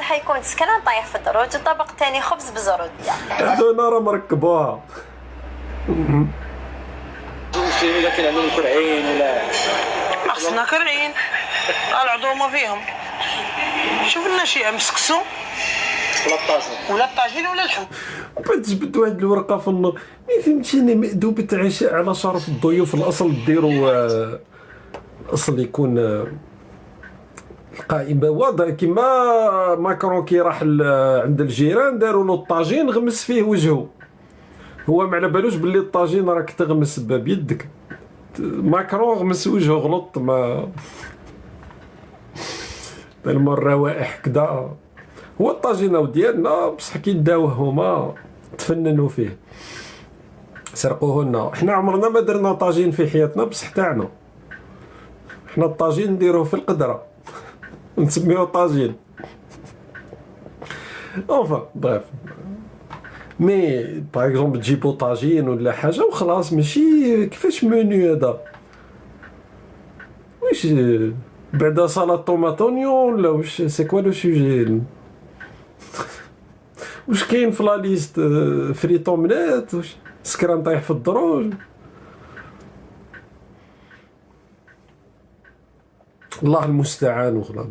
حيكون سكران طايح في الدروج، الطبق الثاني خبز بزروديه. هادونا راه مركبوها. الا كان عندهم كرعين ولا ما خصنا كرعين، العظومه فيهم. شوف لنا شي مسكسو ولا الطاجين ولا الطاجين ولا اللحم. بعد تجبد واحد الورقه في النور، ما فهمتيني. مأدوبة عشاء على شرف الضيوف، الاصل ديروا الاصل يكون القائمه واضح كيما ماكرون كي راح عند الجيران داروا له الطاجين غمس فيه وجهه، هو ما على بالوش باللي الطاجين راك تغمس بيدك. ماكرون غمس وجهه غلط، ما تلمو الروائح كدا. هو الطاجينه ديالنا بصح كي داوه هما تفننوا فيه سرقوه لنا. حنا عمرنا ما درنا طاجين في حياتنا بصح تاعنا حنا الطاجين نديروه في القدره نسميوه طاجين. اوفا بريف مي باغ اكزومبل تجيبو طاجين ولا حاجه وخلاص، ماشي كيفاش منيو هذا. واش بعدا سلطه طوماط اونيون ولا واش سي كوا لو سوجي؟ واش كاين في لا ليست؟ فريت اومليت، واش سكران طايح في الدروج؟ الله المستعان. وخلاص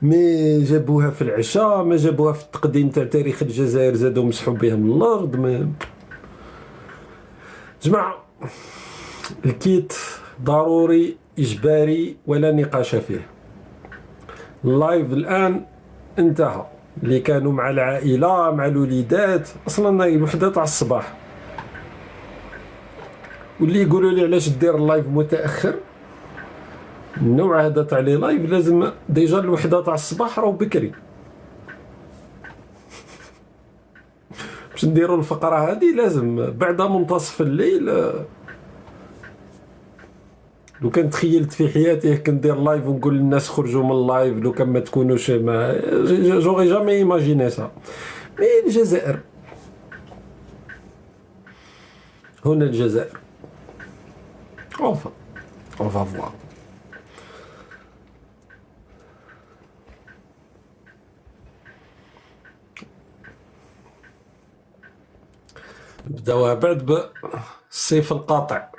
مي جابوها في العشاء، ما جابوها في التقديم تاع تاريخ الجزائر، زادوا مسحوا بها من الارض. ما جماعه الكيت ضروري اجباري ولا نقاش فيه. اللايف الان انتهى، اللي كانوا مع العائله مع الوليدات اصلا الوحده تاع الصباح، واللي يقولوا لي علاش دير اللايف متاخر. النوع هذا تاع لي لايف لازم ديجا الوحده تاع الصباح راهو بكري باش نديروا الفقره هذه. لازم بعد منتصف الليل. لو كان تخيلت في حياتي كندير لايف ونقول للناس خرجوا من اللايف، لو كان ما تكونوش ما جوغي جامي ايماجيني سا. مي الجزائر هنا الجزائر. اونفا فوا نبداوها بعد بالسيف القاطع.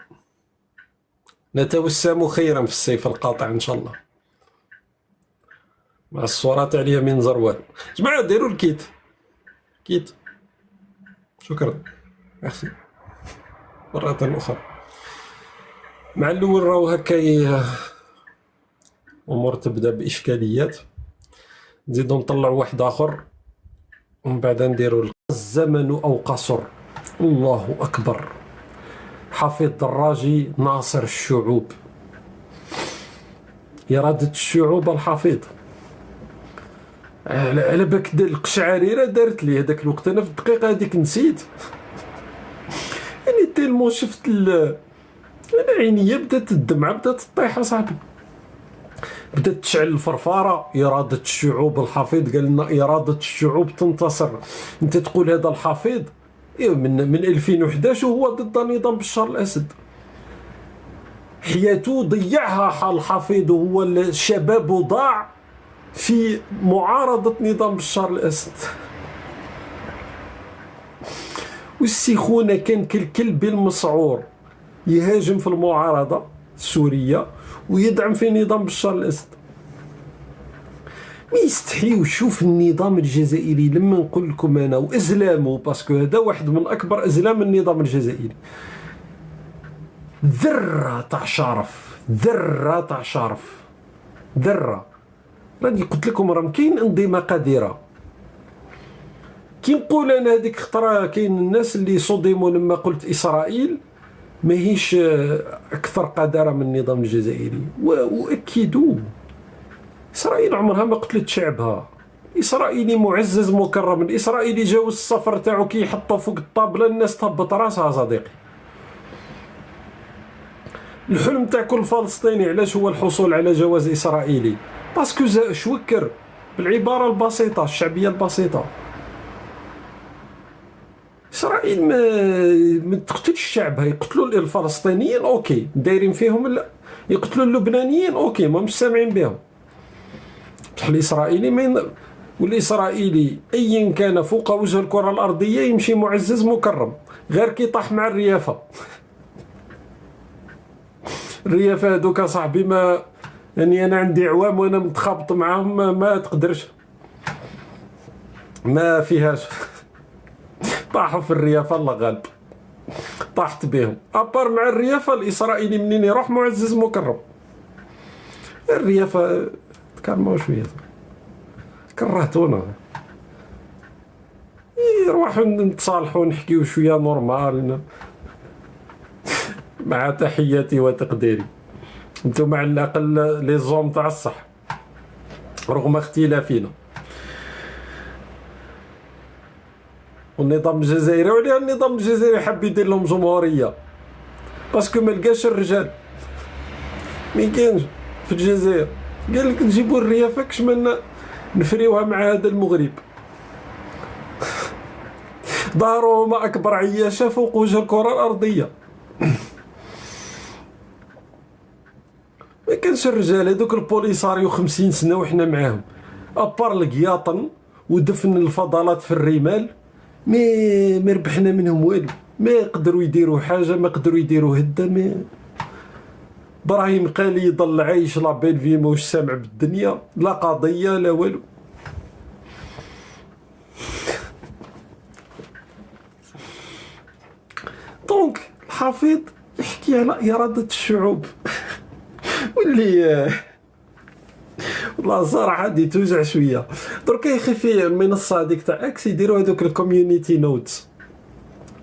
نتوسم خيرا في السيف القاطع ان شاء الله، مع الصورة تاع اليمين زروال. جماعة ديروا الكيت كيت. شكرا ميرسي. مرة أخرى مع الأول راهو هكا أمور تبدا بإشكاليات، نزيدو نطلعو واحد آخر ومن بعد نديرو الزمن أو قصر. الله أكبر. حفيظ دراجي ناصر الشعوب، إرادة الشعوب الحفيظ. على بالك القشعريرة دارت لي هذاك الوقت، أنا في الدقيقة هذيك نسيت يعني تيلمو شفت أنا عينيا بدات الدمعة بدات تطيح أصاحبي، بدات تشعل الفرفارة. إرادة الشعوب الحفيظ، قال لنا إرادة الشعوب تنتصر. أنت تقول هذا الحفيظ من 2011 وهو ضد نظام بشار الأسد، حياته ضيعها حال الحفيظ، وهو الشباب ضاع في معارضة نظام بشار الأسد. والسيخونة كان كالكلب المسعور يهاجم في المعارضة السورية ويدعم في نظام بشار الأسد. ما يستحي. وشوف النظام الجزائري لما نقول لكم أنا وأزلامه، باسكو هذا واحد من أكبر أزلام النظام الجزائري، ذرة تاع شرف، ذرة تاع شرف، ذرة. راني قلت لكم راه كاين أنظمة قادرة. كي نقول أنا هذيك خطرة كاين الناس اللي صدموا لما قلت إسرائيل ماهيش أكثر قدارة من النظام الجزائري، وأكدوا إسرائيل عمرها ما قتلت شعبها. إسرائيلي معزز مكرم، الإسرائيلي جاوز السفر تاعو كي يحطو فوق الطابلة الناس تهبط راسها صديقي. الحلم تاع كل فلسطيني علاش هو الحصول على جواز إسرائيلي؟ باسكو شوكر بالعبارة البسيطة الشعبية البسيطة. إسرائيل ما تقتلش شعبها، يقتلوا الفلسطينيين أوكي دايرين فيهم، لا يقتلوا اللبنانيين أوكي ما مش سامعين بهم. بصح الإسرائيلي والإسرائيلي أيا كان فوق وجه الكرة الأرضية يمشي معزز مكرم، غير كي طاح مع الريافة. الريافة هذوك صاحبي ما يعني أنا عندي عوام وأنا متخابط معاهم ما تقدرش، ما فيهاش. طاحوا في الريافة الله غالب، طاحت بهم. أبار مع الريافة الإسرائيلي منين يروح معزز مكرم. الريافة تكرموا شوية، كرهتونا. نروحوا نتصالحوا نحكيو شوية نورمال. مع تحياتي وتقديري، انتم على الأقل لي زوم تاع الصح رغم اختلافنا. والنظام الجزائري وعليها النظام الجزائري حب يدير لهم جمهورية باسكو ما لقاش الرجال، مين كاينش في الجزائر. قال لك نجيبوا الريافة كش منا نفريوها مع هذا المغرب. دارهما أكبر عياشة فوق وجه الكرة الأرضية. ما كانش الرجال هذوك البوليساريو 50 سنة وحنا معاهم، أبار القياطن ودفن الفضلات في الرمال ما ربحنا منهم والو. ما يقدروا يديروا حاجة، ما يقدروا يديروا هدة. ما إبراهيم قالي يضل عايش لا بيل في موش سامع بالدنيا، لا قضية لا والو. دونك الحفيظ يحكي على إرادة الشعوب واللي والله صراحة دي توجع شوية. دركا يخي في المنصة هذيك تاع اكس يديروا هذوك الكوميونيتي نوتس،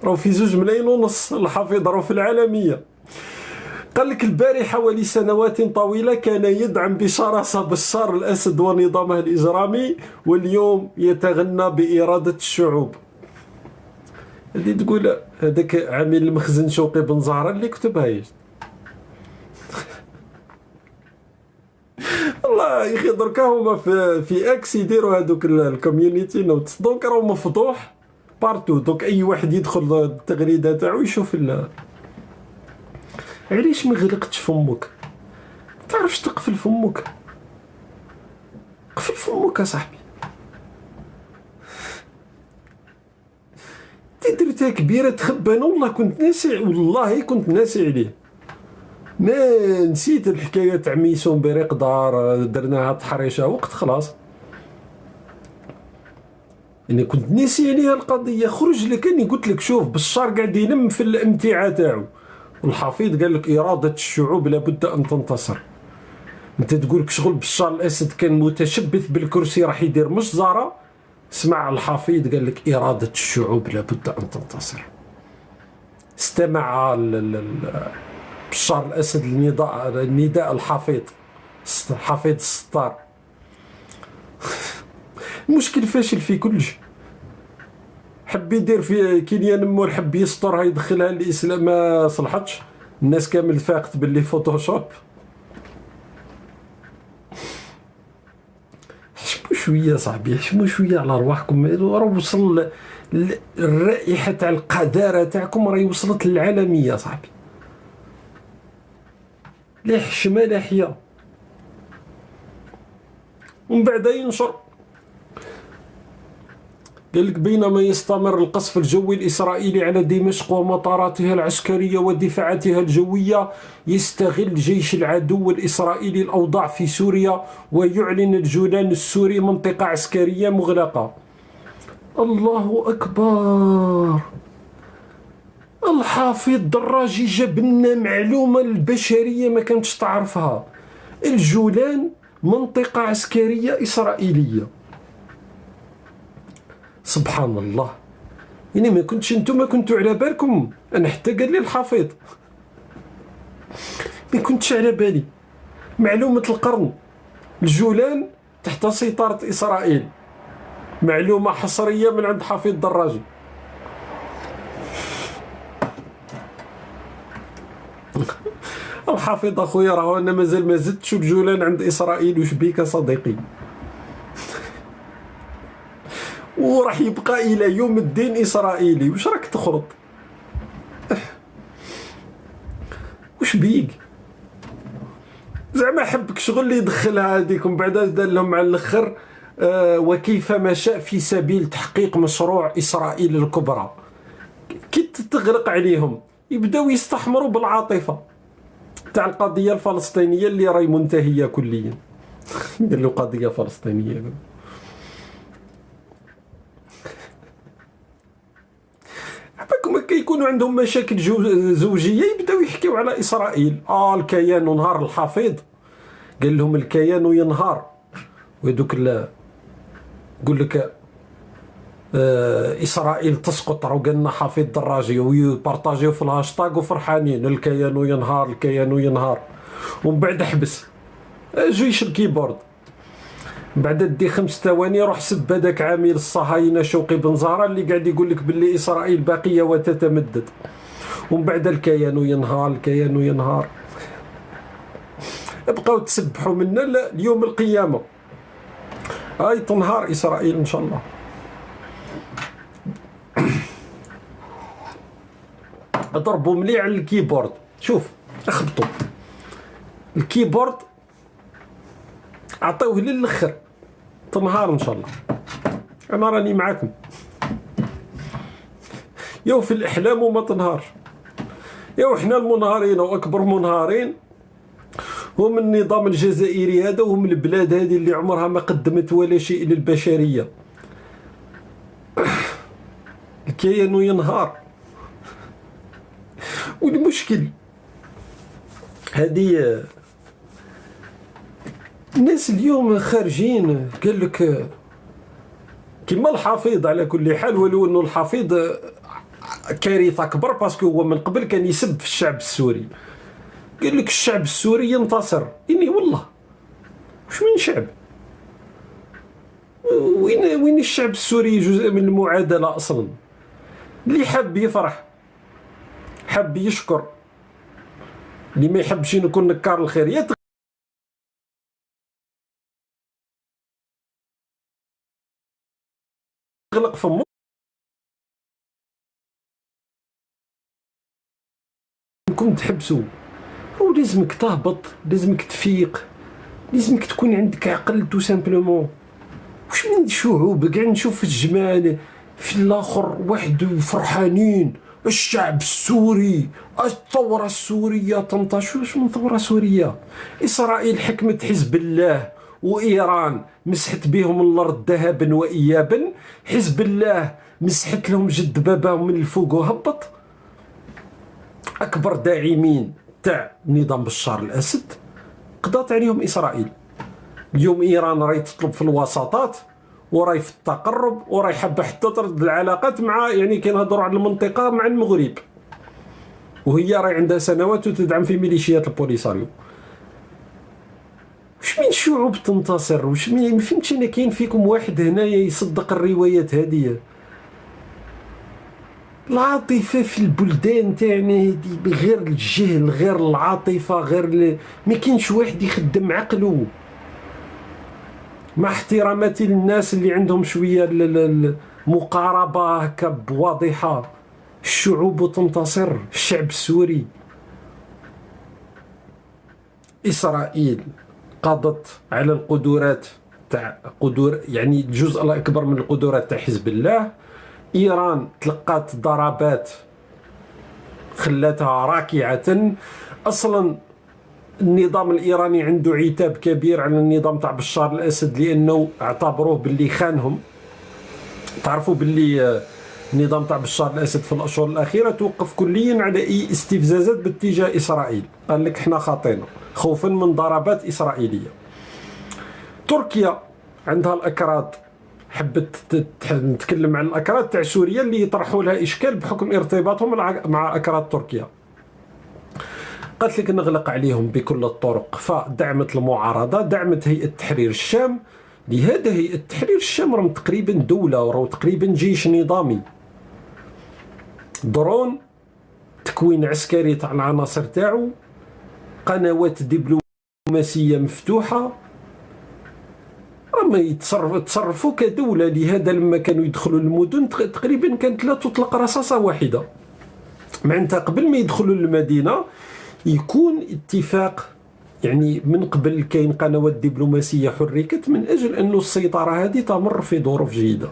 راهو في 2.5 ملايين الحفيظ راهو في العالمية. قال لك البارحة ولسنوات طويلة كان يدعم بشراسة بشار الأسد ونظامه الإجرامي، واليوم يتغنى بإرادة الشعوب. هذه تقول هذاك عميل المخزن شوقي بن زهرة اللي كتبها. والله يا اخي دركا هما في اكس يديروا هذوك الكوميونيتي نوتس، دونك راهو مفضوح بارتو. دونك اي واحد يدخل التغريده تاعو يشوف علاش ما غلقتش فمك؟ تعرفش تقفل فمك؟ قفل فمك يا صاحبي. درتها كبيره تخبانه. والله كنت ناسي عليه. ما نسيت الحكايه تاع ميسون بريقدار درناها تحريشه وقت خلاص. يعني كنت ناسي عليها القضيه. خرج لك اني قلت لك شوف بشار قاعد يلم في الامتعه تاعو، والحفيظ قال لك اراده الشعوب لابد ان تنتصر. انت تقول لك شغل بشار الاسد كان متشبث بالكرسي راح يدير مجزره. اسمع الحفيظ قال لك اراده الشعوب لابد ان تنتصر. استمع بشار الأسد النداء الحفيظ الستار. المشكل فاشل في كلش. حب يدير في كيليان مول، حب يسطرها يدخلها الإسلام ما صلحتش. الناس كامل فاقت باللي فوتوشوب. حشموا شوية صاحبي، حشموا شوية على رواحكم. راه وصل الرائحة تاع القذارة تاعكم راهي وصلت للعالمية صاحبي. لا حشمة لا حيا. ومن بعد ينشر قال لك بينما يستمر القصف الجوي الإسرائيلي على دمشق ومطاراتها العسكرية ودفاعاتها الجوية، يستغل جيش العدو الإسرائيلي الأوضاع في سوريا، ويعلن الجولان السوري منطقة عسكرية مغلقة. الله أكبر. الحافظ دراجي جاب لنا معلومة البشرية ما كانتش تعرفها. الجولان منطقة عسكرية إسرائيلية. سبحان الله. يعني ما كنتوا على بالكم. أنا حتى قال لي الحافظ ما كنتش على بالي. معلومة القرن. الجولان تحت سيطرة إسرائيل. معلومة حصرية من عند حافظ دراجي. الحافظ اخويا راهو انا مازال ما زدتش الجولان عند اسرائيل. وش بيك صديقي؟ وراح يبقى الى يوم الدين اسرائيلي. وش راك تخرط؟ وش بيك؟ زعما حبك شغل اللي يدخلها هذيك ومن بعد دار لهم على الاخر وكيفما شاء في سبيل تحقيق مشروع اسرائيل الكبرى. كي تغلق عليهم يبداو يستحمروا بالعاطفه تاع القضيه الفلسطينيه اللي راهي منتهيه كليا. قال له قضيه فلسطينيه. عباكم كيكونوا عندهم مشاكل زوجيه يبداو يحكيو على اسرائيل. الكيان نهار الحفيظ قال لهم الكيان ينهار، وهذوك يقول لك اسرائيل تسقط، راه قالنا حفيظ دراجي ويبارطاجيو في الهاشتاغ وفرحانين الكيان ينهار الكيان ينهار. ومن بعد حبس جيش الكيبورد، من بعد دي 5 ثواني روح سب هذاك عامل الصهاينه شوقي بن زهره اللي قاعد يقول لك باللي اسرائيل باقيه وتتمدد. ومن بعد الكيان ينهار الكيان ينهار. بقاو تسبحوا منا اليوم القيامه هاي تنهار اسرائيل ان شاء الله. ضربوا مليح على الكيبورد، شوف اخبطوا الكيبورد عطيوه للاخر تنهار ان شاء الله. انا راني معاكم يو في الاحلام وما تنهارش. يو احنا المنهارين واكبر منهارين هم النظام الجزائري هذا، وهم البلاد هذه اللي عمرها ما قدمت ولا شيء للبشريه. الكيان ينهار. والمشكل هذه الناس اليوم خارجين قال لك كما الحفيظ على كل حال، ولو انه الحفيظ كارثه اكبر باسكو هو من قبل كان يسب في الشعب السوري. قال لك الشعب السوري ينتصر. اني والله واش من شعب؟ وين الشعب السوري جزء من المعادله اصلا؟ اللي حاب يفرح حاب يشكر، اللي ما يحبش يكون نكار الخير يغلق فمو. كنت تحبسوا ولازمك تهبط، لازمك تفيق، لازمك تكون عندك عقل تو سامبلومون. واش من شعوب قاعد نشوف في الجمال في الاخر واحد فرحانين الشعب السوري الثوره السوريه تنتشر. واش من ثوره سوريه؟ اسرائيل حكمت حزب الله وايران مسحت بهم الارض ذهبا وايابا، حزب الله مسحت لهم جد باباهم من الفوق وهبط. اكبر داعمين تاع نظام بشار الاسد قضات عليهم اسرائيل. اليوم ايران راهي تطلب في الوساطات وراي في التقرب وراي حابه حتى ترد العلاقات مع يعني كنهضروا على المنطقه مع المغرب، وهي راهي عندها سنوات وتدعم في ميليشيات البوليساريو. واش من شعوب تنتصر؟ واش ما فهمتش انا. كاين فيكم واحد هنايا يصدق الروايات هذه؟ العاطفه في البلدان تاعنا هذه غير الجهل غير العاطفه غير ما كاينش واحد يخدم عقله. مع احتراماتي للناس اللي عندهم شويه المقاربه هكا بواضحه، الشعوب تنتصر. الشعب السوري، اسرائيل قضت على القدرات تاع يعني الجزء الاكبر من القدرات تاع حزب الله. ايران تلقات ضربات خلاتها راكعه. اصلا النظام الايراني عنده عتاب كبير على النظام تاع بشار الاسد لانه اعتبروه باللي خانهم. تعرفوا باللي النظام تاع بشار الاسد في الاشهر الاخيره توقف كليا على اي استفزازات باتجاه اسرائيل. قال لك احنا خاطينا خوفا من ضربات اسرائيليه. تركيا عندها الاكراد، حبت نتكلم عن الاكراد تاع سوريا اللي يطرحوا لها اشكال بحكم ارتباطهم مع اكراد تركيا. قالت لك نغلق عليهم بكل الطرق، فدعمت المعارضه، دعمت هيئه تحرير الشام. لهذا هيئه تحرير الشام راهم تقريبا دوله وراهم تقريبا جيش نظامي. درون، تكوين عسكري تاع العناصر تاعو، قنوات دبلوماسيه مفتوحه، راهم يتصرفوا كدوله. لهذا لما كانوا يدخلوا المدن تقريبا كانت لا تطلق رصاصه واحده. معناتها قبل ما يدخلوا المدينه يكون اتفاق يعني من قبل كاين قنوات دبلوماسية حركت من أجل أن السيطرة هذه تمر في ظروف جيدة.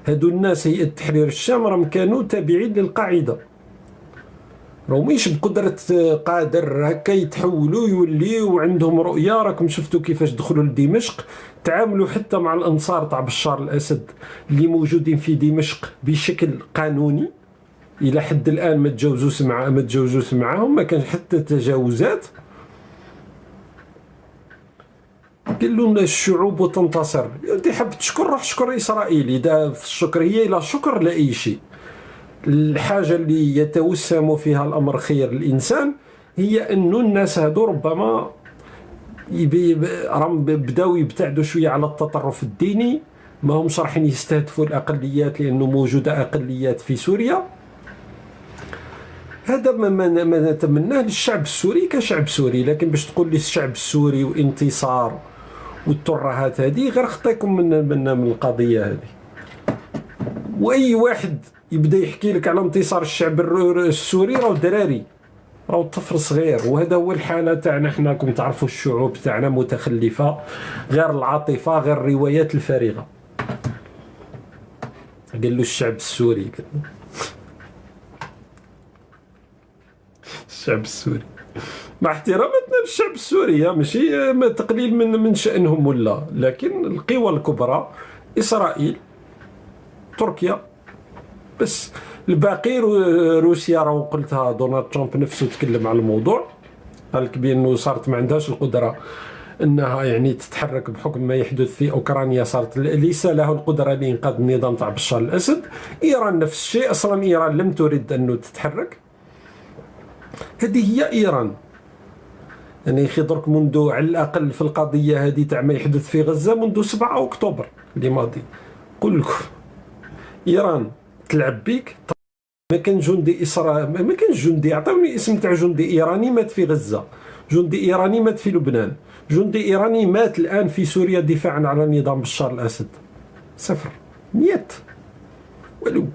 هادو الناس هيئة تحرير الشام راهم كانوا تابعين للقاعدة، راهم مش بقدرة قادر هكا يتحولوا يوليو عندهم رؤية. راكم شفتوا كيفاش دخلوا لدمشق، تعاملوا حتى مع الأنصار تاع بشار الأسد اللي موجودين في دمشق بشكل قانوني. إلى حد الآن ما تجاوزوش معاهم، ما كانش حتى تجاوزات. قال لهم الشعوب وتنتصر. انت حاب تشكر روح شكر إسرائيل، إذا في الشكر هي لا شكر لا أي شيء. الحاجة اللي يتوسم فيها الأمر خير الإنسان هي أنه الناس هادو ربما راهم بداو يبتعدوا شوية على التطرف الديني، ما همش راح يستهدفوا الأقليات لأنه موجودة أقليات في سوريا. هذا ما نتمناه للشعب السوري كشعب سوري. لكن باش تقول لي الشعب السوري وانتصار والترهات هذه غير خطيكم من القضية هذه. وأي واحد يبدا يحكي لك على انتصار الشعب السوري راهو دراري، راهو طفل صغير. وهذا هو الحالة تاعنا حنا. كم تعرفوا الشعوب تاعنا متخلفة، غير العاطفة، غير الروايات الفارغة. قال له الشعب السوري، قال له الشعب السوري مع احتراماتنا للشعب السوري، ماشي تقليل من شأنهم ولا، لكن القوى الكبرى إسرائيل تركيا بس. الباقي روسيا راهو قلتها، دونالد ترامب نفسه تكلم على الموضوع، قال لك بأنه صارت ما عندهاش القدرة انها يعني تتحرك بحكم ما يحدث في اوكرانيا. صارت ليس له القدرة لإنقاذ النظام تاع بشار الأسد. إيران نفس الشيء، أصلا إيران لم ترد أنه تتحرك. هذه هي إيران. يعني درك منذ على الأقل في القضية هذه تاع ما يحدث في غزة منذ 7 أكتوبر اللي ماضي. قل لكم إيران تلعب بيك. ما كان جندي ما كان جندي، عطوني اسم تاع جندي إيراني مات في غزة، جندي إيراني مات في لبنان، جندي إيراني مات الآن في سوريا دفاعا على نظام بشار الأسد. صفر، نيت، ولو.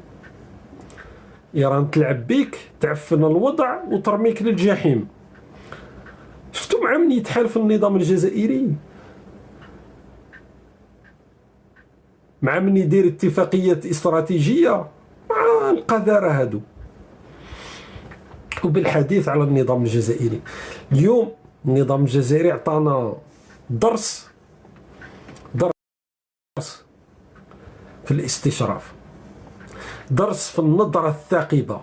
إيران تلعب بيك، تعفن الوضع وترميك للجحيم. شفتوا مع من يتحالف النظام الجزائري، مع من يدير اتفاقية استراتيجية مع القذارة هادو. وبالحديث على النظام الجزائري، اليوم النظام الجزائري عطانا درس في الاستشراف، درس في النظرة الثاقبة،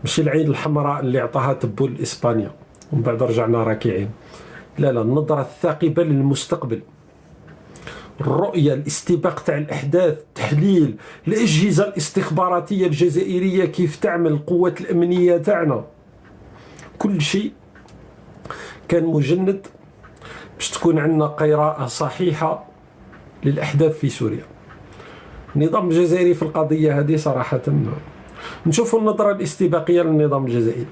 ماشي العين الحمراء اللي عطاها تبو لإسبانيا ومن بعد رجعنا راكعين. لا النظرة الثاقبة للمستقبل، الرؤية، الاستباق تاع الأحداث، تحليل الأجهزة الاستخباراتية الجزائرية كيف تعمل، القوات الأمنية تاعنا، كل شيء كان مجند باش تكون عندنا قراءة صحيحة للأحداث في سوريا. النظام الجزائري في القضية هذه صراحة نشوفوا النظرة الاستباقية للنظام الجزائري.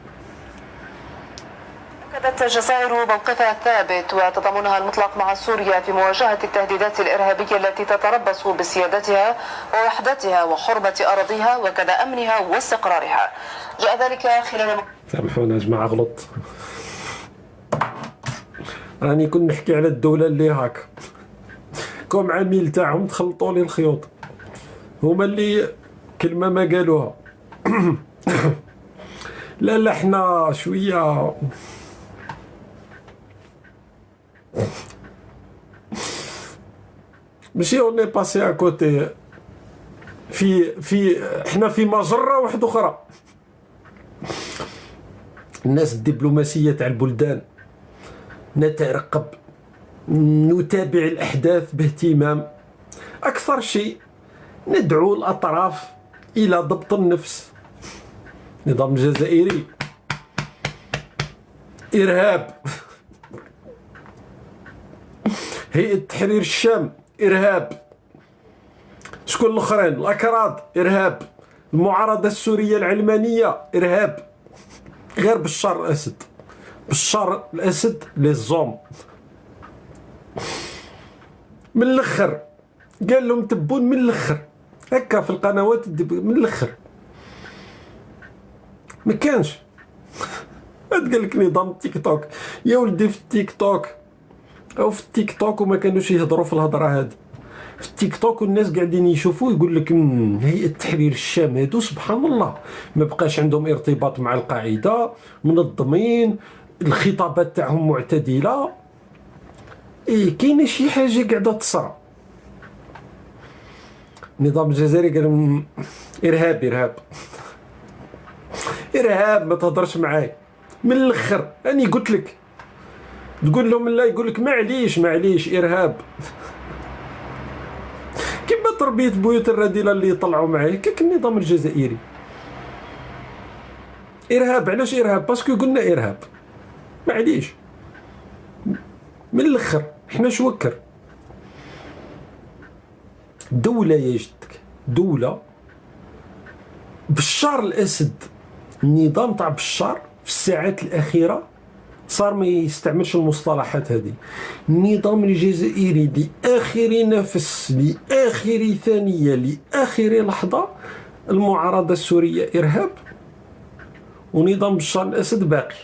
أكدت الجزائر موقفها الثابت وتضامنها المطلق مع سوريا في مواجهة التهديدات الإرهابية التي تتربص بسيادتها ووحدتها وحرمة أراضيها وكذا أمنها واستقرارها. جاء ذلك خلال سامحونا يا جماعة، غلط. راني كنت نحكي على الدولة اللي هاك كوم عميل تاعهم تخلطوا لي الخيوط، هما اللي كلمة ما قالوها. لا احنا شوية ماشي اوني باسي ا كوتي، في احنا في مجرة واحدة اخرى. الناس الدبلوماسية تاع البلدان نترقب، نتابع الأحداث باهتمام. أكثر شيء ندعو الأطراف إلى ضبط النفس. النظام الجزائري إرهاب، هيئة تحرير الشام إرهاب، شكون الآخرين؟ الأكراد إرهاب، المعارضة السورية العلمانية إرهاب، غير بشار الأسد. بشار الأسد للزوم من الأخر، قال لهم تبون من الأخر هكا في القنوات من الأخر. ما كانش هاد قال لك نظام التيك توك. يا ولدي في التيك توك او في التيك توك وما كانوش يهضروا في الهضره هادي. في التيك توك والناس قاعدين يشوفوا يقول لك هيئه تحرير الشام هادو سبحان الله ما بقاش عندهم ارتباط مع القاعده، منظمين، الخطابات تاعهم معتدله. كاينه شي حاجه قاعده تصرى. النظام الجزائري قال ارهاب ما تهضرش معايا من الاخر. اني قلت لك تقول لهم لا، يقول لك معليش ارهاب. كيما تربيه بيوت الرذيله اللي يطلعوا معايا كيك النظام الجزائري. ارهاب. علاش ارهاب؟ باسكو قلنا ارهاب. معليش من الاخر حنا شوكر دولة يا جدك، دولة. بشار الأسد، النظام تاع بشار في الساعات الأخيرة صار ما يستعملش المصطلحات هذه. النظام الجزائري لآخر نفس، لآخر ثانية، لآخر لحظة المعارضة السورية إرهاب، ونظام بشار الأسد باقي.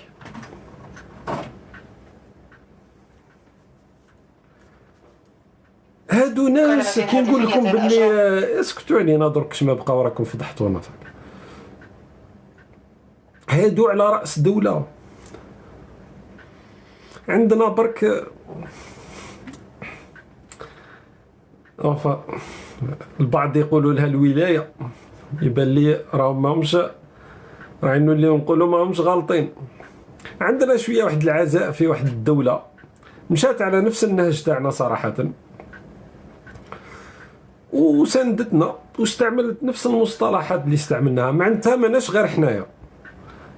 هادو ناس كي نقول لكم باللي اسكتوا علينا دركش ما بقاو راكم فضحتونا. هادو على رأس دولة. عندنا برك البعض يقولوا لها الولاية، يبان لي راهم ماهمش، راه نوليو نقولوا ماهمش غالطين. عندنا شوية واحد العزاء في واحد الدولة مشات على نفس النهج تاعنا صراحة، وساندتنا واستعملت نفس المصطلحات اللي استعملناها. معناتها ماناش غير حنايا،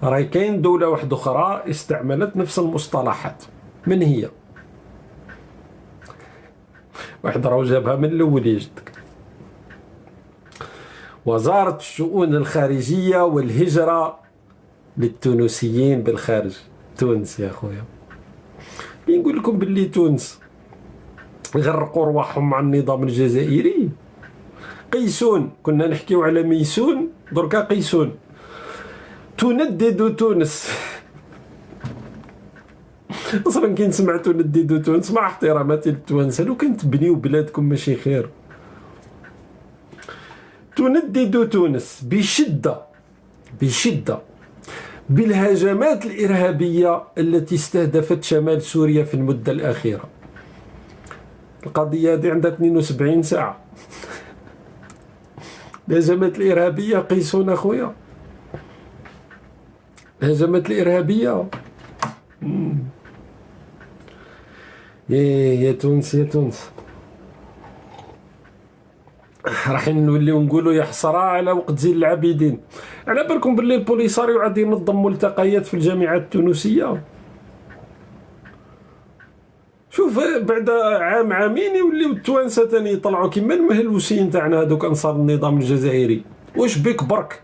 راهي كاين دولة واحدة أخرى استعملت نفس المصطلحات. من هي؟ واحد راهو جابها من الأول يجدك، وزارة الشؤون الخارجية والهجرة للتونسيين بالخارج. تونس يا خويا، نقول لكم باللي تونس غرقوا رواحهم مع النظام الجزائري. قيسون، كنا نحكيو على ميسون، دركا قيسون. تندد تونس. اصلا كي نسمع تندد تونس مع احتراماتي للتوانسه، لو كان تبنيو بلادكم ماشي خير. تندد تونس بشده بالهجمات الارهابيه التي استهدفت شمال سوريا في المده الاخيره. القضيه هذه عندها 72 ساعه. الهجمات الارهابيه قيسون اخويا، الهجمات الارهابيه. يا تونس يا تونس، راح نوليو نقولوا يا حسره على وقت زين العابدين. على بالكم باللي البوليساريو غادي ينظم ملتقيات في الجامعات التونسيه. شوف بعد عام عامين يوليو التوانسه ثاني يطلعوا كيما المهلوسين تاعنا هذوك انصار النظام الجزائري. واش بك برك؟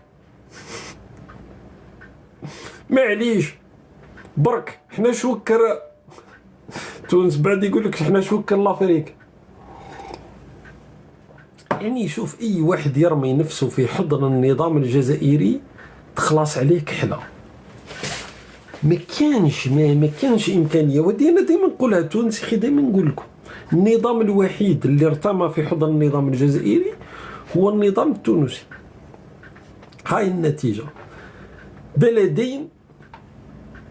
معليش برك حنا شوكر تونس، بعد يقول لك حنا شوكر لافريك. يعني شوف اي واحد يرمي نفسه في حضن النظام الجزائري تخلص عليه كحله. ما كانش امكانيه. ودي انا دائما نقولها تونس اخي، دائما نقول لكم النظام الوحيد اللي ارتمى في حضن النظام الجزائري هو النظام التونسي. هاي النتيجه. بلدين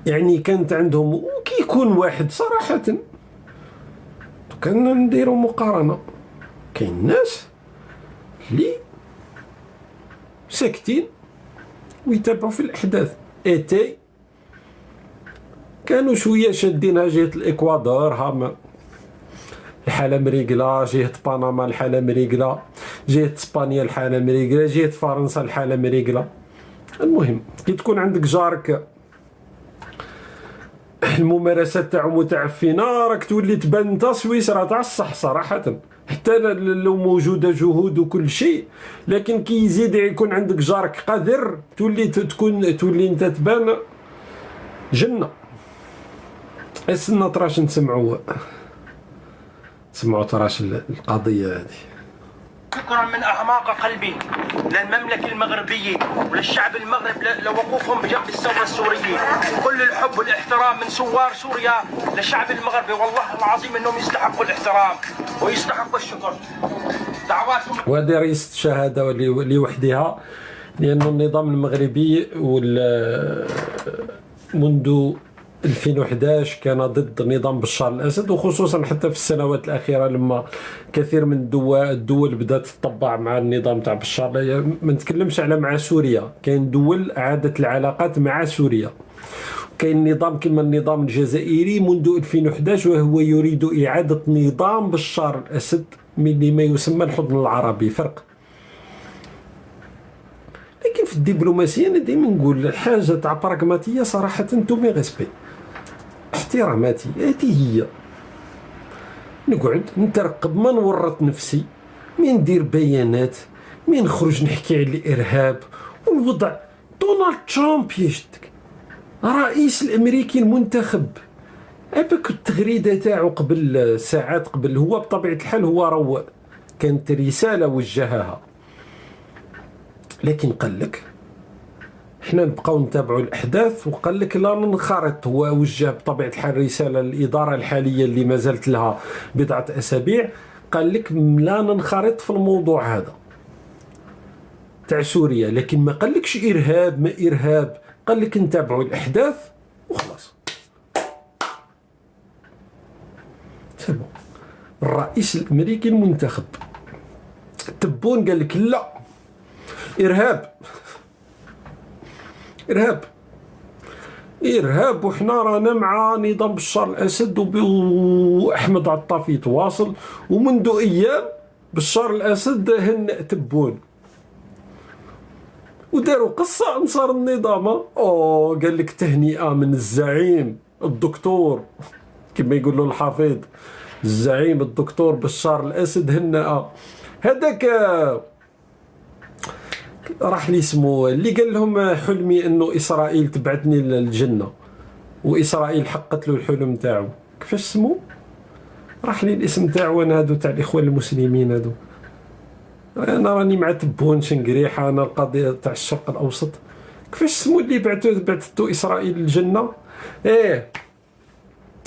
يعني كانت عندهم، وكي يكون واحد صراحه كان نديروا مقارنه، كاين ناس اللي ساكتين ويتابعوا في الاحداث. اتاي كانوا شويه شادينها جهه الاكوادور، ها الحاله مريقله، جهه بنما الحاله مريقله، جهه اسبانيا الحاله مريقله، جهه فرنسا الحاله مريقله. المهم كي تكون عندك جارك الممارسات تاعو متعفنه، راك تولي تبان انت سويسرا تاع الصح صراحه. حتى لو موجوده جهود وكل شيء، لكن كي يزيد يكون عندك جارك قادر تولي انت تبان جنه. استنى تراش نسمعوا تراش القضيه هذه. شكرا من أعماق قلبي للمملكة المغربية وللشعب المغرب لوقوفهم بجنب الثورة السورية. كل الحب والاحترام من ثوار سوريا للشعب المغربي، والله العظيم أنهم يستحقوا الاحترام ويستحقوا الشكر. دعواتهم. وهذه رئيسة الشهادة لوحدها، لأن النظام المغربي منذ 2011 كان ضد نظام بشار الأسد، وخصوصا حتى في السنوات الأخيرة لما كثير من الدول بدأت تطبع مع النظام تاع بشار. ما نتكلمش على مع سوريا، كاين دول أعادت العلاقات مع سوريا. كاين نظام كما النظام الجزائري منذ 2011 وهو يريد إعادة نظام بشار الأسد من ما يسمى الحضن العربي. فرق. لكن في الدبلوماسية أنا دائما نقول الحاجة تاع براغماتية صراحة تومي غيسبي، احتراماتي. هذه هي نقعد نترقب، ما نورط نفسي، مين ندير بيانات، مين نخرج نحكي على الإرهاب والوضع. دونالد ترامب يشتك رئيس الأمريكي المنتخب، أباك التغريدة تاعو قبل ساعات قبل، هو بطبيعة الحال هو كانت رسالة وجهها، لكن قال لك احنا نبقاو نتابعوا الاحداث، وقال لك لا ننخرط. هو وجه بطبيعه الحال رساله للاداره الحاليه اللي ما زالت لها بضعه اسابيع، قال لك لا ننخرط في الموضوع هذا تاع سوريا، لكن ما قال لكش ارهاب ما ارهاب، قال لك نتابعوا الاحداث وخلاص. سبو الرئيس الامريكي المنتخب تبون قال لك لا إرهاب وحنا رانا مع نظام بشار الأسد وأحمد عطاف يتواصل، ومنذ أيام بشار الأسد هنأ تبون وداروا قصة أنصار النظام. قال لك تهنئة من الزعيم الدكتور كما يقولوا الحفيظ، الزعيم الدكتور بشار الأسد هنأ. هذاك راح لي اسمه اللي قال لهم حلمي انه اسرائيل تبعتني للجنه واسرائيل حقت له الحلم تاعو، كيفاش اسمه؟ راح لي الاسم تاعو انا، هادو تاع الاخوان المسلمين هادو. انا راني مع تبون شنقريحه، انا القضيه تاع الشرق الاوسط. كيفاش اسمه اللي بعثتو اسرائيل للجنه؟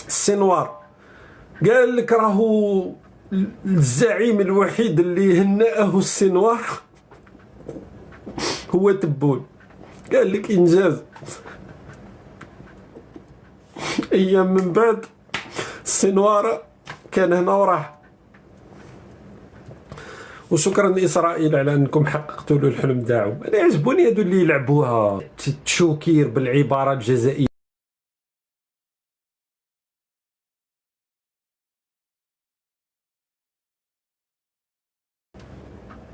السنوار. قال لك راهو الزعيم الوحيد اللي هنأه السنوار هو تبون. قال لك إنجاز. أيام من بعد السنوار كان هنا وراح. وشكرا لإسرائيل على أنكم حققتوا له الحلم تاعو. أنا يعجبوني هادو اللي يلعبوها تشوكير بالعبارة الجزائية.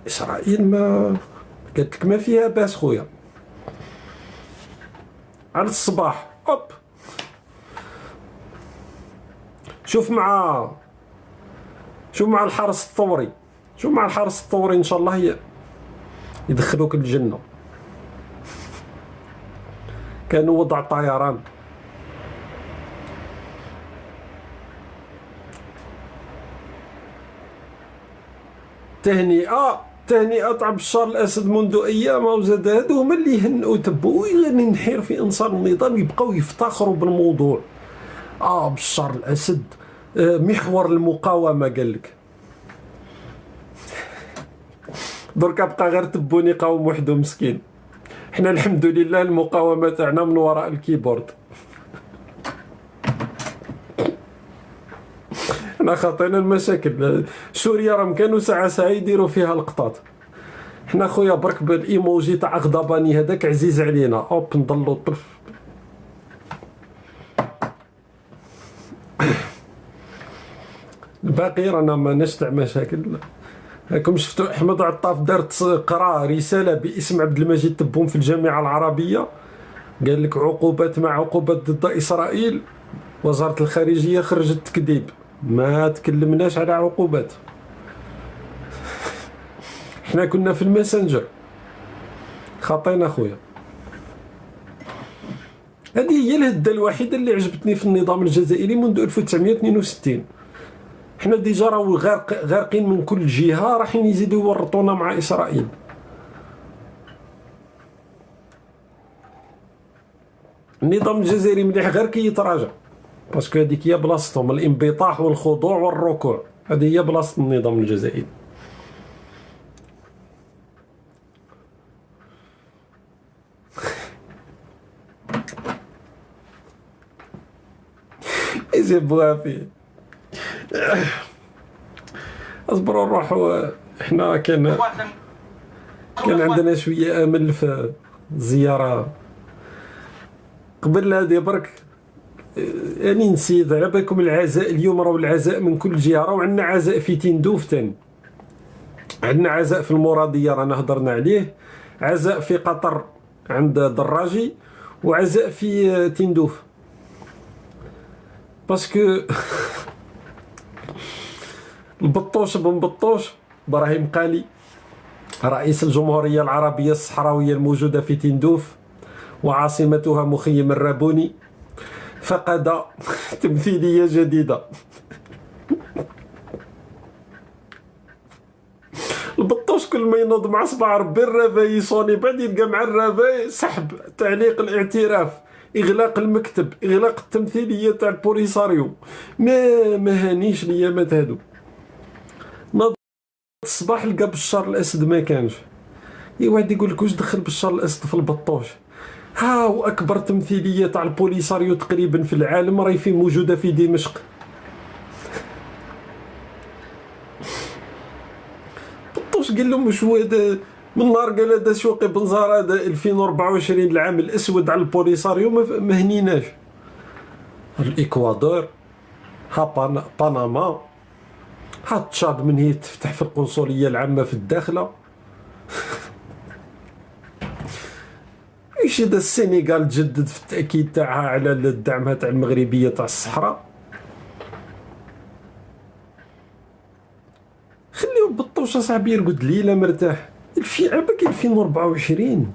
إسرائيل ما قالت لك ما فيها باس خويا. على الصباح اوب شوف مع الحرس الثوري، ان شاء الله يدخلوك الجنة. كانوا وضع طيران. تهنئة تاع بشار الأسد منذ أيام، وزاد هادو هما اللي يهنئوا تبوا ننحير في أنصار النظام، يبقاو يفتخروا بالموضوع. بشار الأسد محور المقاومة قال لك. دركا بقى غير تبون يقاوم وحده مسكين. حنا الحمد لله المقاومة تاعنا من وراء الكيبورد. حنا خاطينا المشاكل. سوريا راهم كانوا ساعة يديروا فيها القطاط. حنا خويا برك بالايموجي تاع غضباني هذاك عزيز علينا، نضلوا طف. الباقي رانا ماناش تاع مشاكل. راكم شفتوا احمد عطاف دارت قرا رسالة باسم عبد المجيد تبون في الجامعة العربية، قال لك عقوبات مع عقوبات ضد إسرائيل. وزارة الخارجية خرجت تكذيب، ما تكلمناش على عقوبات. احنا كنا في الماسنجر خاطينا خويا. هذه هي الهدة الوحيدة اللي عجبتني في النظام الجزائري منذ 1962. حنا ديجا راهو غارقين من كل جهه، راحين يزيدوا يورطونا مع اسرائيل. النظام الجزائري مليح غير كي يتراجع، باسكو هذيك هي بلاصتهم، الانبطاح والخضوع والركوع، هذه هي بلاصه النظام الجزائري. يجيبوها فيه. اصبروا نروحوا، احنا كان عندنا شويه امل في الزياره قبل هذه برك. يعني نسيت على بالكم العزاء اليوم، راهو العزاء من كل جهه، راهو عندنا عزاء في تندوف تاني، عندنا عزاء في المراديه رانا هضرنا عليه، عزاء في قطر عند دراجي، وعزاء في تندوف. باسكو البطوش بن بطوش ابراهيم قالي رئيس الجمهوريه العربيه الصحراويه الموجوده في تندوف وعاصمتها مخيم الرابوني فقد تمثيليه جديده. البطوش كل ما ينوض مع صباع ربي الرافا يصوني، بعد يلقى مع الرافا سحب، تعليق الاعتراف، اغلاق المكتب، اغلاق التمثيليه تاع البوليساريو. ما هانيش الايامات هادو. ناض الصباح لقى بشار الاسد ما كانش. واحد يقول لك واش دخل بشار الاسد في البطوش؟ ها هو اكبر تمثيليه تاع البوليساريو تقريبا في العالم راهي في موجوده في دمشق. بطوش قال لهم واش هو هذا من نهار قال هذا شوقي بنزار هذا 2024 العام الاسود على البوليساريو ما هنيناش. الاكوادور، ها بنما، ها تشاد من هي تفتح في القنصليه العامه في الداخله. ايش هذا السنغال تجدد في التاكيد تاعها على الدعم تاع المغربيه تاع الصحراء. خليو بطوش صاحبي يرقد ليله مرتاح. في عباك 2024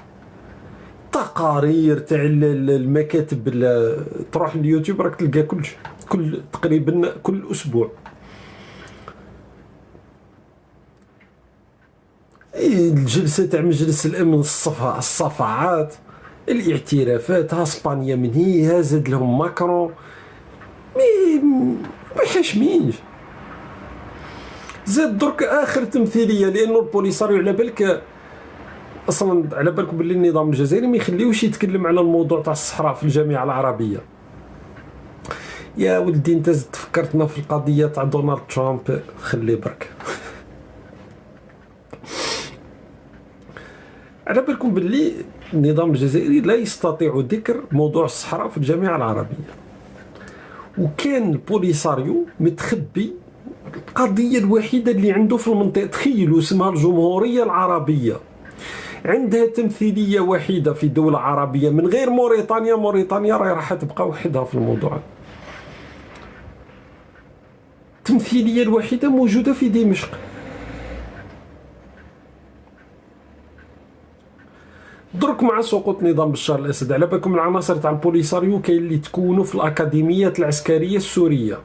تقارير تاع المكاتب، تروح اليوتيوب راك تلقى كلشي، تقريبا كل اسبوع. الجلسه تاع مجلس الامن، الصفعات، الاعترافات، ها اسبانيا من هي زاد لهم ماكرون، ما حاشمينش. زاد درك اخر تمثيليه، لانه البوليساريو على بالك اصلا على بالكم باللي النظام الجزائري ما يخليوش يتكلم على الموضوع تاع الصحراء في الجامعه العربيه. يا ولدي انت زدت فكرتنا في القضيه تاع دونالد ترامب، خلي برك. على بالكم باللي النظام الجزائري لا يستطيع ذكر موضوع الصحراء في الجامعه العربيه، وكان البوليساريو متخبي. القضيه الوحيده اللي عنده في المنطقه، تخيلوا، اسمها الجمهوريه العربيه، عندها تمثيليه وحيده في دوله عربيه من غير موريتانيا. موريتانيا راح تبقى وحدها في الموضوع. التمثيليه الوحيده موجوده في دمشق. درك مع سقوط نظام بشار الاسد، على بالكم العناصر تاع البوليساريو كاين اللي تكونوا في الاكاديميات العسكريه السوريه،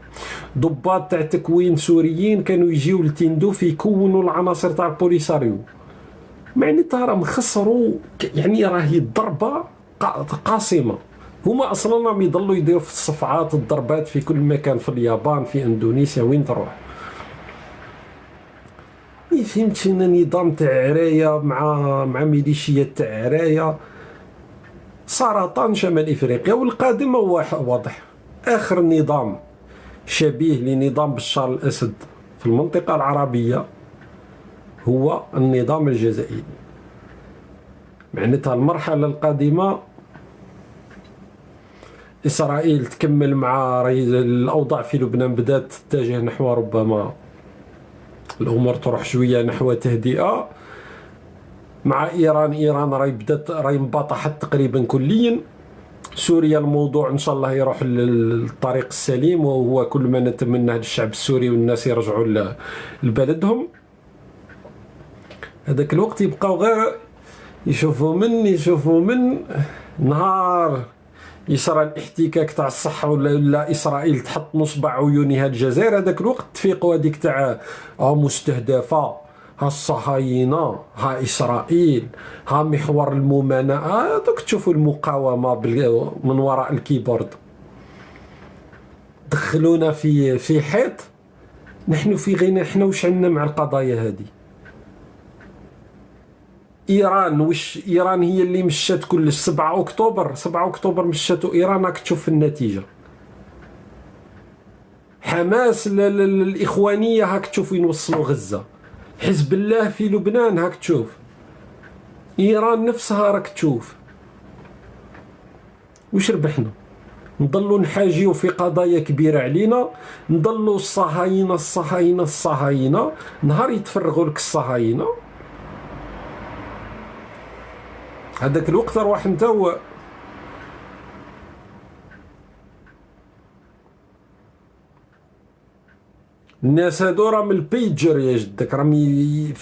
ضباط تاع تكوين سوريين كانوا يجيو لتندوف يكونوا العناصر تاع البوليساريو. معناتها راهم خسروا، يعني راهي الضربه قاصمه. هما اصلا راهم يضلوا يديروا في الصفعات الضربات في كل مكان، في اليابان، في اندونيسيا، وين تروح. فهمتينا نظام تاع عرايه مع ميليشيات تاع عرايه، سرطان شمال افريقيا. والقادم هو واضح، اخر نظام شبيه لنظام بشار الاسد في المنطقه العربيه هو النظام الجزائري. معناتها المرحله القادمه اسرائيل تكمل مع الاوضاع في لبنان بدات تتجه نحو، ربما الامور تروح شويه نحو تهدئه. مع ايران راهي انبطحت تقريبا كليا. سوريا الموضوع ان شاء الله يروح للطريق السليم، وهو كل ما نتمناه للشعب السوري والناس يرجعوا لبلدهم. هذاك الوقت يبقاو غير يشوفوا من نهار يصرى الاحتكاك تاع الصحة ولا إسرائيل تحط نصب عيونها الجزائر، هذاك الوقت تفيقوا هذيك تاع مستهدفة، ها الصهاينة، ها إسرائيل، ها محور الممانعة، دوك تشوفوا المقاومة من وراء الكيبورد. دخلونا في حيط، نحن في غنى. احنا واش عندنا مع القضايا هذه؟ إيران هي اللي مشات كلش. 7 أكتوبر مشاتو إيران، راك تشوف النتيجة. حماس الإخوانية هاك تشوف وين وصلوا غزة. حزب الله في لبنان هاك تشوف. إيران نفسها راك تشوف. وش ربحنا؟ نضلوا نحاجيو في قضايا كبيرة علينا، نضلوا الصهاينة، نهار يتفرغوا لك الصهاينة هذاك الوقت روح انت الناس هادو راهم البيجر يا جدك، راهم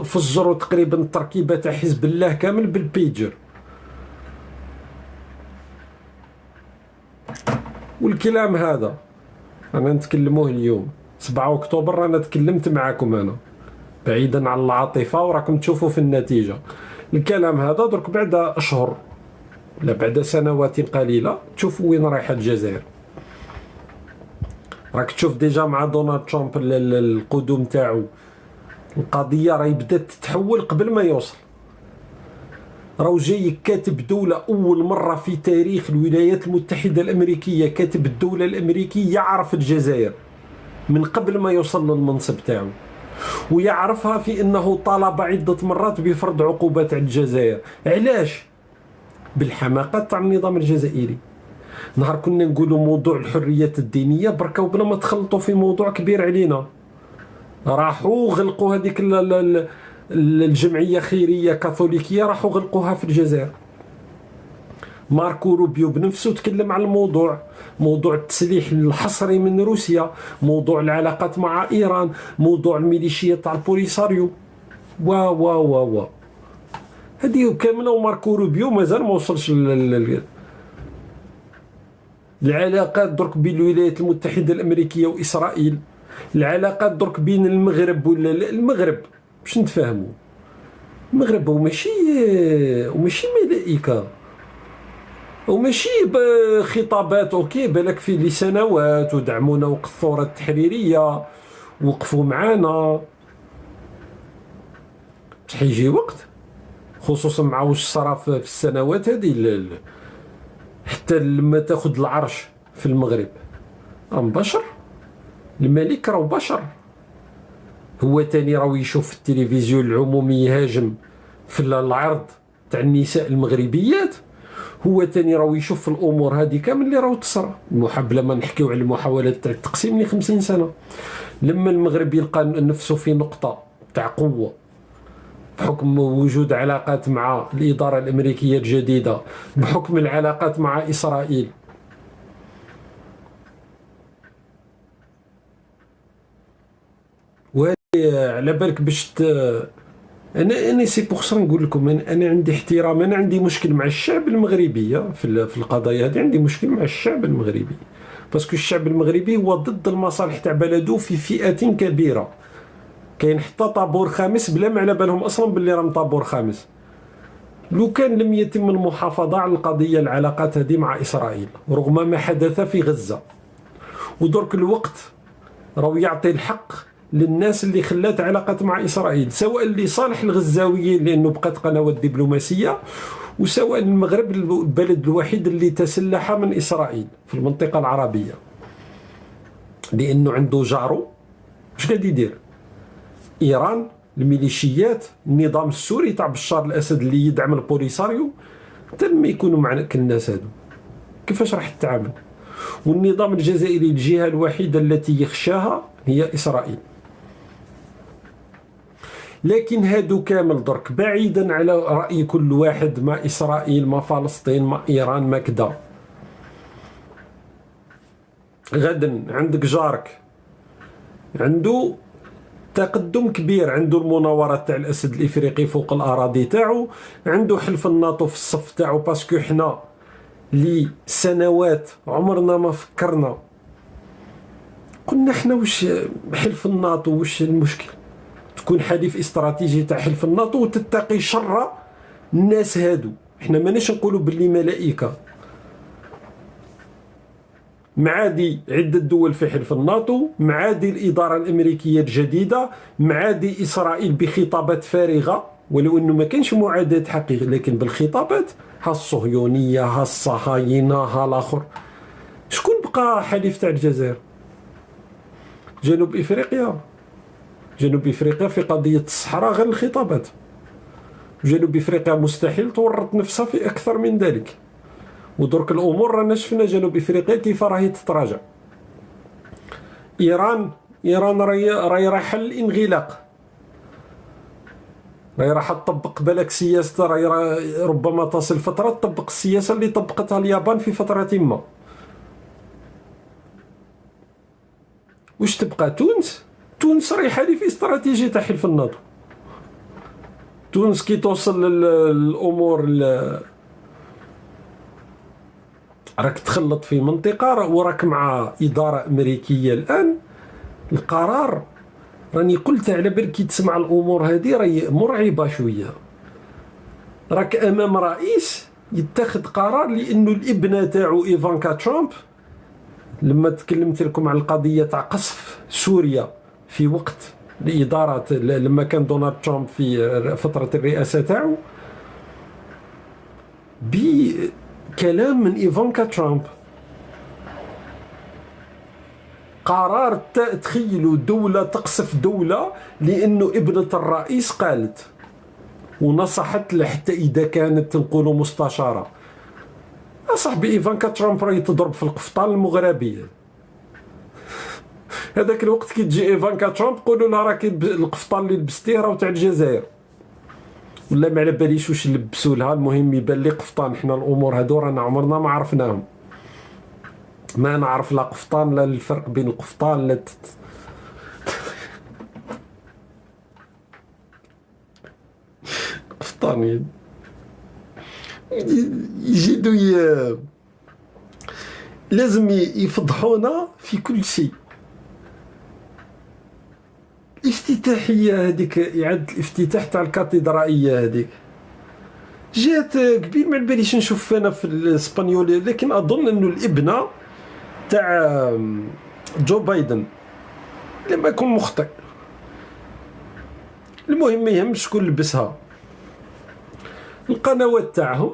فجروا تقريبا التركيبة تاع حزب الله كامل بالبيجر. والكلام هذا انا نتكلموه اليوم 7 أكتوبر، انا تكلمت معاكم انا بعيدا عن العاطفة، وراكم تشوفوا في النتيجة. الكلام هذا درك بعد أشهر لا بعد سنوات قليلة تشوفوا وين رايحة الجزائر. راك تشوف ديجا مع دونالد ترامب القدوم تاعو، القضية راهي بدات تتحول قبل ما يوصل. راهو جاي كاتب دولة أول مرة في تاريخ الولايات المتحدة الأمريكية، كاتب الدولة الأمريكية يعرف الجزائر من قبل ما يوصل للمنصب تاعو، ويعرفها في أنه طالب عدة مرات بفرض عقوبات على الجزائر. علاش؟ بالحماقات تاع النظام الجزائري. نهار كنا نقولوا موضوع الحريات الدينية بركا وبلا ما تخلطوا في موضوع كبير علينا، راحوا غلقوا هذيك الجمعية خيرية كاثوليكية، راحوا غلقوها في الجزائر. ماركو روبيو بنفسه تكلم عن الموضوع، موضوع التسليح الحصري من روسيا، موضوع العلاقات مع إيران، موضوع الميليشيات تاع البوليساريو و هذه كاملة. وماركو روبيو مازال ما وصلش العلاقات درك بين الولايات المتحدة الأمريكية وإسرائيل، العلاقات درك بين المغرب ولا المغرب باش نتفاهموا. المغرب وماشي ملائكة، وماشي بخطابات اوكي بالك في لسنوات ودعمونا وقت الثورة التحريرية وقفوا معانا، بصح يجي وقت خصوصا مع واش صرا في السنوات هذه، حتى لما تاخذ العرش في المغرب راهم بشر، الملك راهو بشر، هو تاني راهو يشوف في التلفزيون العمومي يهاجم في العرض تاع النساء المغربيات، هو تاني راهو يشوف في الامور هذه كامل اللي راهو تصرى. بلا ما نحكيو على المحاولات تاع التقسيم اللي 50 سنه، لما المغرب يلقى نفسه في نقطه تاع قوه بحكم وجود علاقات مع الاداره الامريكيه الجديده، بحكم العلاقات مع اسرائيل، على بالك باش انا سي بوغ نقول لكم انا عندي احترام، انا عندي مشكل مع الشعب المغربي في القضايا هذه، عندي مشكل مع الشعب المغربي باسكو الشعب المغربي هو ضد المصالح تاع بلده في فئات كبيره. كاين حتى طابور خامس بلا ما على بالهم اصلا باللي راهم طابور خامس. لو كان لم يتم المحافظه على القضيه العلاقات هذه مع اسرائيل رغم ما حدث في غزه، ودرك الوقت راهو يعطي الحق للناس اللي خلات علاقات مع إسرائيل، سواء لصالح الغزاويين لأنه بقات قنوات دبلوماسية، وسواء المغرب البلد الوحيد اللي تسلح من إسرائيل في المنطقة العربية، لأنه عنده جارو واش قاعد يدير؟ إيران، الميليشيات، النظام السوري تاع بشار الأسد اللي يدعم البوليساريو. حتى لما يكونوا معك الناس هادو كيفاش راح تتعامل؟ والنظام الجزائري الجهة الوحيدة التي يخشاها هي إسرائيل. لكن هادو كامل درك بعيدا على رأي كل واحد، ما إسرائيل ما فلسطين ما إيران ما كدا. غدا عندك جارك عنده تقدم كبير، عنده المناورات تاع الأسد الإفريقي فوق الأراضي تاعو، عنده حلف الناتو في الصف تاعو باسكو حنا لسنوات عمرنا ما فكرنا، قلنا احنا واش حلف الناطو واش المشكل تكون حليف استراتيجي تاع حلف الناطو وتتقي شر الناس هادو. احنا ماناش نقولوا باللي ملائكه، معادي عدة دول في حلف الناطو، معادي الإدارة الأمريكية الجديدة، معادي إسرائيل بخطابات فارغة، ولو أنه ما كانش معاداة حقيقية لكن بالخطابات، ها الصهيونية ها الصهاينة ها الآخر. شكون بقى حليف تاع الجزائر؟ جنوب إفريقيا. جنوب إفريقيا في قضية الصحراء غير الخطابات. جنوب إفريقيا مستحيل تورط نفسها في أكثر من ذلك. ودرك الامور رانا شفنا جنوب افريقيا كيف راهي تتراجع. ايران راهي رايحه للانغلاق، راهي راح تطبق بالك سياسه، راهي ربما تصل فتره تطبق السياسه اللي طبقتها اليابان في فتره ما. واش تبقى تونس راهي حليف استراتيجي تاع حلف الناطو. تونس كي توصل للامور راك تخلط في منطقة وراك مع إدارة أمريكية الآن. القرار راني قلت على بالك كي تسمع الأمور هذه راهي مرعبة شوية. راك أمام رئيس يتخذ قرار لأنه الابنة تاعو إيفانكا ترامب، لما تكلمت لكم عن القضية تاع قصف سوريا في وقت الإدارة لما كان دونالد ترامب في فترة الرئاسة تاعو، كلام من إيفانكا ترامب، قرار تخيلوا دولة تقصف دولة لأنه ابنة الرئيس قالت ونصحت له حتى إذا كانت تنقولوا مستشارة. أصاحبي إيفانكا ترامب راهي تضرب في القفطان المغربية. هذاك الوقت كي تجي إيفانكا ترامب قولوا لها راكي القفطان اللي لبستيه راه تاع الجزائر، ولا ما على باليش واش لبسوا لها. المهم يبان لي قفطان. حنا الامور هادو رانا عمرنا ما عرفناهم، ما نعرف لا قفطان لا الفرق بين القفطان لا قفطان يجدوا لازم يفضحونا في كل شيء. الافتتاحية هذيك، إعادة الافتتاح تاع الكاتدرائية هذيك جات قبيل، ما باليش نشوف أنا في الإسبانيولي، لكن أظن أنه الابنة تاع جو بايدن لما يكون مخطئ. المهم ما يهمش شكون لبسها. القنوات تاعهم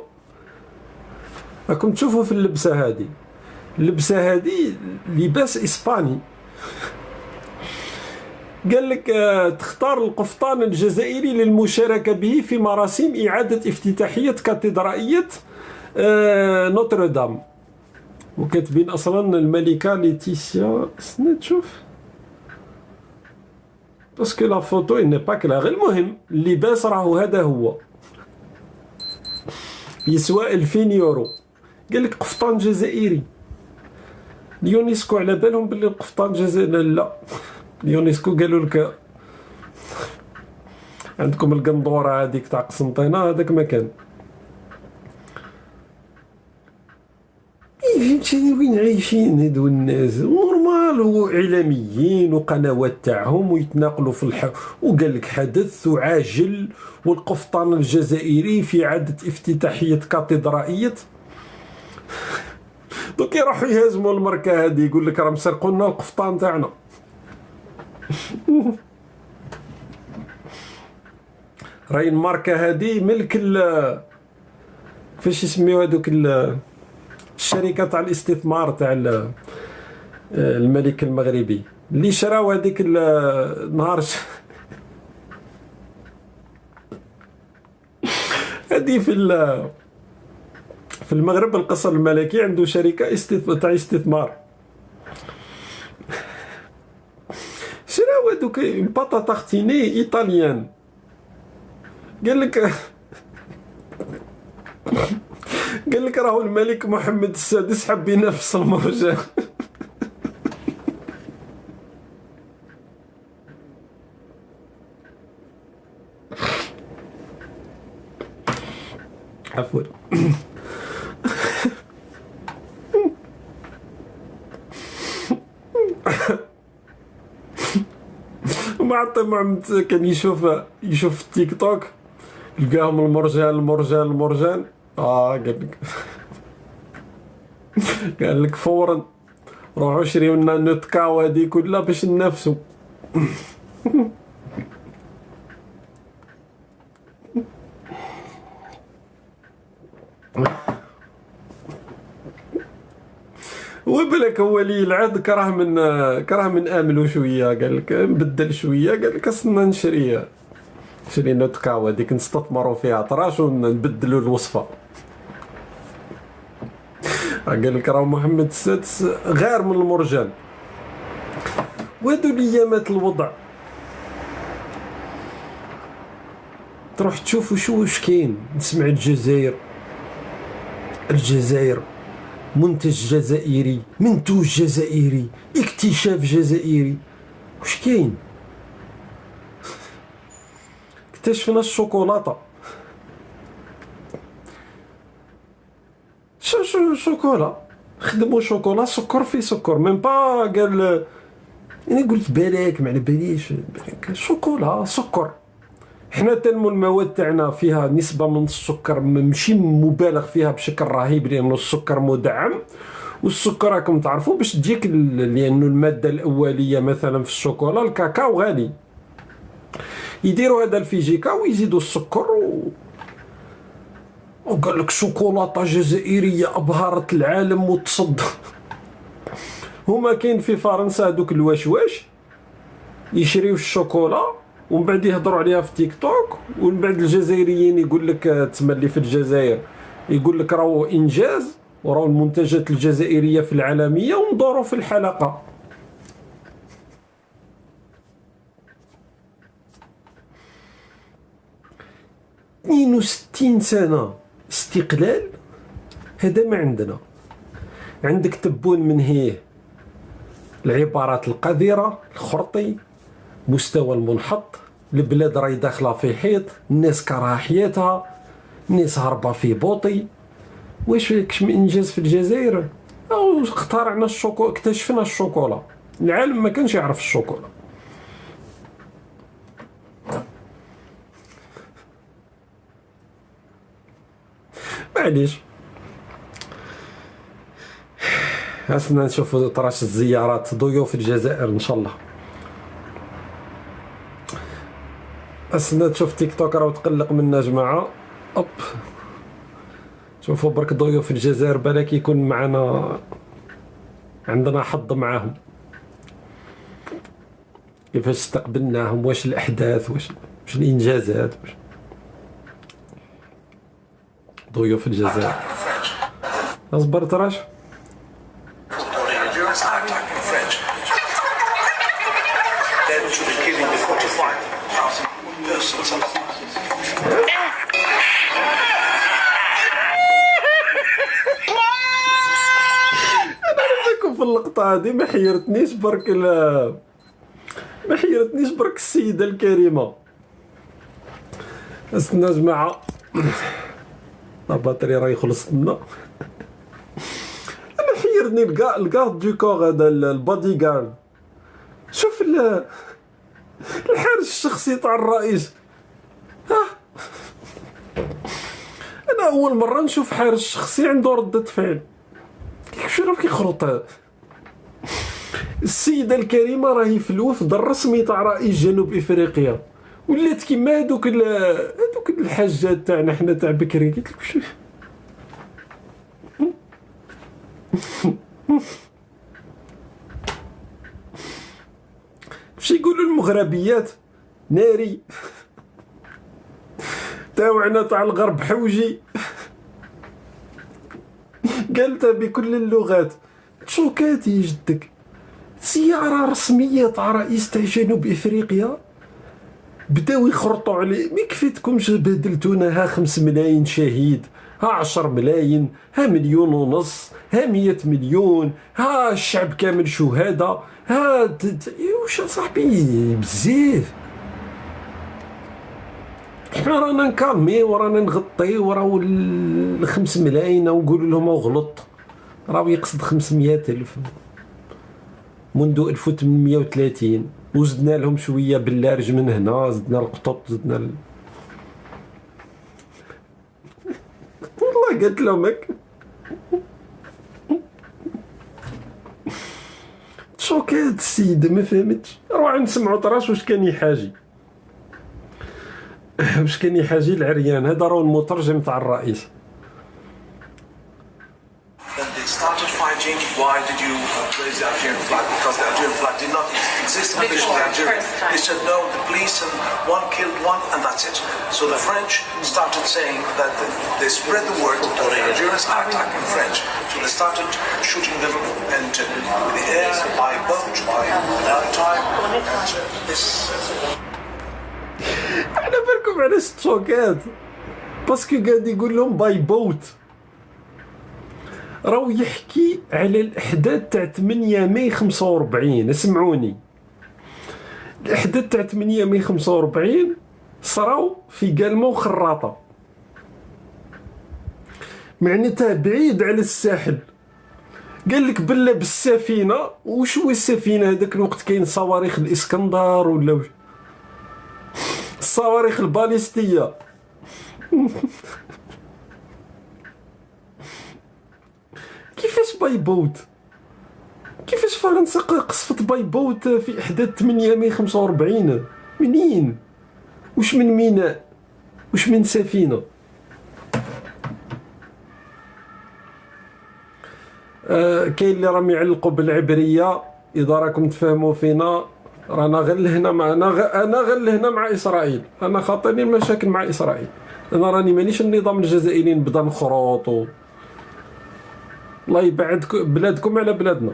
راكم تشوفوا في اللبسة هذه، اللبسة هذه لباس إسباني. قال لك تختار القفطان الجزائري للمشاركة به في مراسم إعادة افتتاحية كاتدرائية نوتردام، وكاتبين أصلا الملكة ليتيسيا. نشوف باسكو لا فوتو إني با كلاغ. المهم اللباس راهو هذا هو، يسوى 2000 يورو. قال لك قفطان جزائري. اليونسكو على بالهم باللي القفطان جزائري، لا اليونسكو قالوا لك عندكم القندوره هذيك تاع قسنطينه هذاك مكان. فهمتيني وين عايشين هادو الناس؟ نورمال، واعلاميين وقنوات تاعهم ويتناقلوا في وقال لك حدث عاجل والقفطان الجزائري في اعاده افتتاحيه كاتدرائيه. دوك يروحوا يهزموا الماركه هذه، يقول لك راهم سرقوا لنا القفطان تاعنا. راهي الماركه هذه ملك فاش يسميو هذوك الشركه تاع الاستثمار تاع الملك المغربي اللي شراو هذيك النهار هذه في المغرب. القصر الملكي عنده شركه تاع استثمار، شراو هذوك باطا تارتيني ايطاليان. قال لك راهو الملك محمد السادس حب ينافس المرجان. عفوا. ما عطي محمد كان يشوف التيك توك، لقاهم المرجان قال لك قال لك فورا روحوا شريو لنا نوتكاو هذيك كلها باش ننافسوا. وبالك هو لي العاد كره من املو شويه، قال لك نبدل شويه، قال لك اصلا نشري نوتكاو هذيك نستثمروا فيها طراش ونبدلوا الوصفه. قال لك راه محمد السادس غير من المرجان. وهذو الايامات الوضع تروح تشوف واش كاين. نسمع الجزائر منتج جزائري اكتشاف جزائري. واش كاين؟ اكتشفنا الشوكولاته. شوكولا خدموا شوكولا سكر في سكر، من با قال انا قلت بالك ما على باليش شوكولا سكر. حنا تنمو المواد تاعنا فيها نسبه من السكر ماشي مبالغ فيها بشكل رهيب، لانه السكر مدعم. والسكر راكم تعرفوا باش تجيك لانه الماده الاوليه مثلا في الشوكولا الكاكاو غالي، يديروا هذا الفيجيكا ويزيدوا السكر وقال لك شوكولاته جزائريه ابهرت العالم وتصد. هما كاين في فرنسا هذوك الواشواش يشريو الشوكولا ومن بعد يهضروا عليها في تيك توك، ومن بعد الجزائريين يقول لك تملي في الجزائر يقول لك راهو انجاز وراهو المنتجات الجزائريه في العالميه، وندوروا في الحلقه. اثنين وستين سنه استقلال، هذا ما عندنا. عندك تبون من هيه العبارات القذرة، الخرطي، مستوى المنحط، البلاد راهي داخله في حيط، الناس كراها حياتها، الناس هربا في بوطي. واش كش من انجاز في الجزائر؟ او اخترعنا الشوكولا، اكتشفنا الشوكولا. العالم ما كانش يعرف الشوكولا. معليش هاسنا نشوفوا طراش الزيارات ضيوف الجزائر ان شاء الله. هاسنا تشوف تيك توك راه تقلق منا جماعه. شوفوا برك ضيوف الجزائر بالك يكون معنا، عندنا حظ معاهم. كيفاش استقبلناهم، واش الاحداث، واش الانجازات، واش ضيوف الجزائر. اصبر تراش في اللقطة هذه ما حيرتنيش برك السيدة الكريمة. استنى جماعة الباتري راه يخلص لنا. انا حيرني الكارد دو كور هذا البادي جارد. شوف الحارس الشخصي تاع الرئيس. انا اول مرة نشوف حارس شخصي عنده ردة فعل. شو راه كيخرط السيدة الكريمة راهي في الوفد الرسمي تاع رئيس جنوب افريقيا، ولات كيما هذوك الحاجات تاعنا حنا تاع بكري. قلت لك واش يقولوا المغربيات ناري تاوعنا تاع الغرب حوجي. قالتها بكل اللغات. تشوكاتي جدك زيارة رسمية تاع رئيس تاع جنوب افريقيا، بداو يخرطوا عليه. ما كفيتكمش بهدلتونا؟ ها 5 ملايين شهيد، ها 10 ملايين، ها 1.5 مليون، ها 100 مليون، ها الشعب كامل شهداء، ها واش صاحبي بزاف. حنا رانا نكالمي ورانا نغطي وراو 5 ملايين ونقول لهم غلط، راهو يقصد 500,000 منذ 1830 وزدنا لهم شويه باللارج من هنا، زدنا القطط، زدنا والله قلت لهم هك شوكات السيدة ما فهمتش. روح نسمعوا طراش واش كان يحاجي العريان. هذا راه المترجم تاع الرئيس. When they started fighting, why did you raise the Algerian flag? Because the Algerian flag did not exist in official Algeria. They said no, the police and one killed one and that's it. So the French started saying that they spread the word that the Algerians are attacking French. So they started shooting them and with the air, by boat, by maritime. This. على بالكم علاش الشوكات؟ باسكو قاعد يقول لهم باي بوت. راهو يحكي على الاحداث تاع 8 ماي 45. اسمعوني، الاحداث تاع 8 ماي 45 صراو في قلمه وخراطه، معناتها بعيد على الساحل. قال لك بلا بالسفينه. وش هو السفينه هذاك الوقت؟ كاين صواريخ الاسكندر ولا وش؟ الصواريخ الباليستيه. كيفاش باي بوت؟ كيفاش فرنسا قصفت باي بوت في احداث 8 ماي 45؟ منين؟ وش من ميناء؟ وش من سفينه؟ كاين اللي راهم يعلقوا بالعبريه. اذا راكم تفهموا فينا، رانا غير لهنا مع انا غير لهنا مع اسرائيل. انا خاطرني المشاكل مع اسرائيل. انا راني مانيش النظام الجزائري نبدا نخرط الله يبعد بلادكم على بلادنا.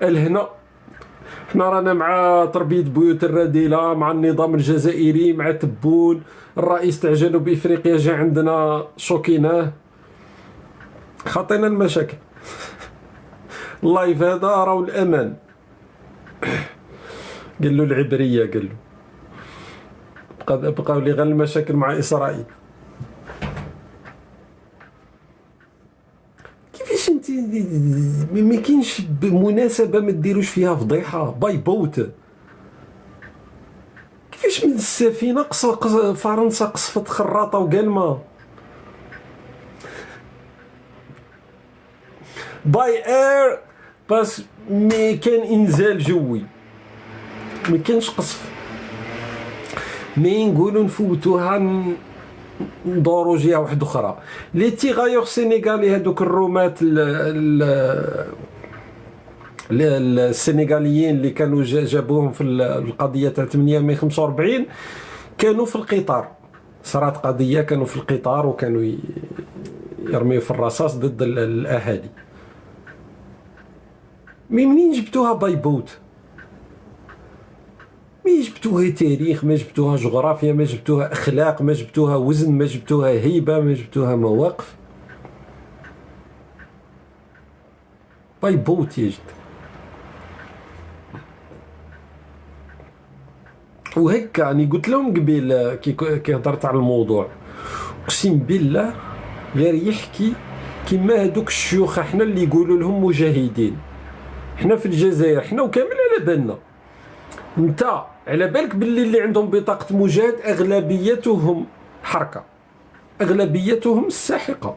الهنا حنا رانا مع تربيه بيوت الرذيله، مع النظام الجزائري، مع تبون. الرئيس تاع جنوب افريقيا جا عندنا شوكيناه، خاطينا المشاكل. اللايف هذا راهو الامان. قال له العبريه، قال له بقاو لي غير المشاكل مع اسرائيل. كيفاش انت ما كاينش مناسبه ما ديروش فيها فضيحه؟ باي بوت. كيفاش من السفينه فرنسا قصفت خراطه وقلمه؟ باي اير بس مي كان انزال جوي، ما كانش قصف. مي نقولوا نفوتوها ندورو جهه واحده اخرى. لي تيغايور سينيغالي هذوك الرومات السنغاليين اللي كانوا جابوهم في القضيه تاع 8 ماي 45 كانوا في القطار. صارت قضيه كانوا في القطار وكانوا يرميوا في الرصاص ضد الاهالي. منين جبتوها باي بوت؟ ما جبتوها تاريخ، ما جبتوها جغرافيا، ما جبتوها اخلاق، ما جبتوها وزن، ما جبتوها هيبه، ما جبتوها مواقف. باي بوت يا جد. وهكا راني قلت لهم قبيل كي هضرت على الموضوع، اقسم بالله غير يحكي كيما هذوك الشيوخ احنا اللي يقولوا لهم مجاهدين. حنا في الجزائر حنا وكامل على بالنا. انت على بالك باللي اللي عندهم بطاقة مجاهد أغلبيتهم حركة، أغلبيتهم الساحقة.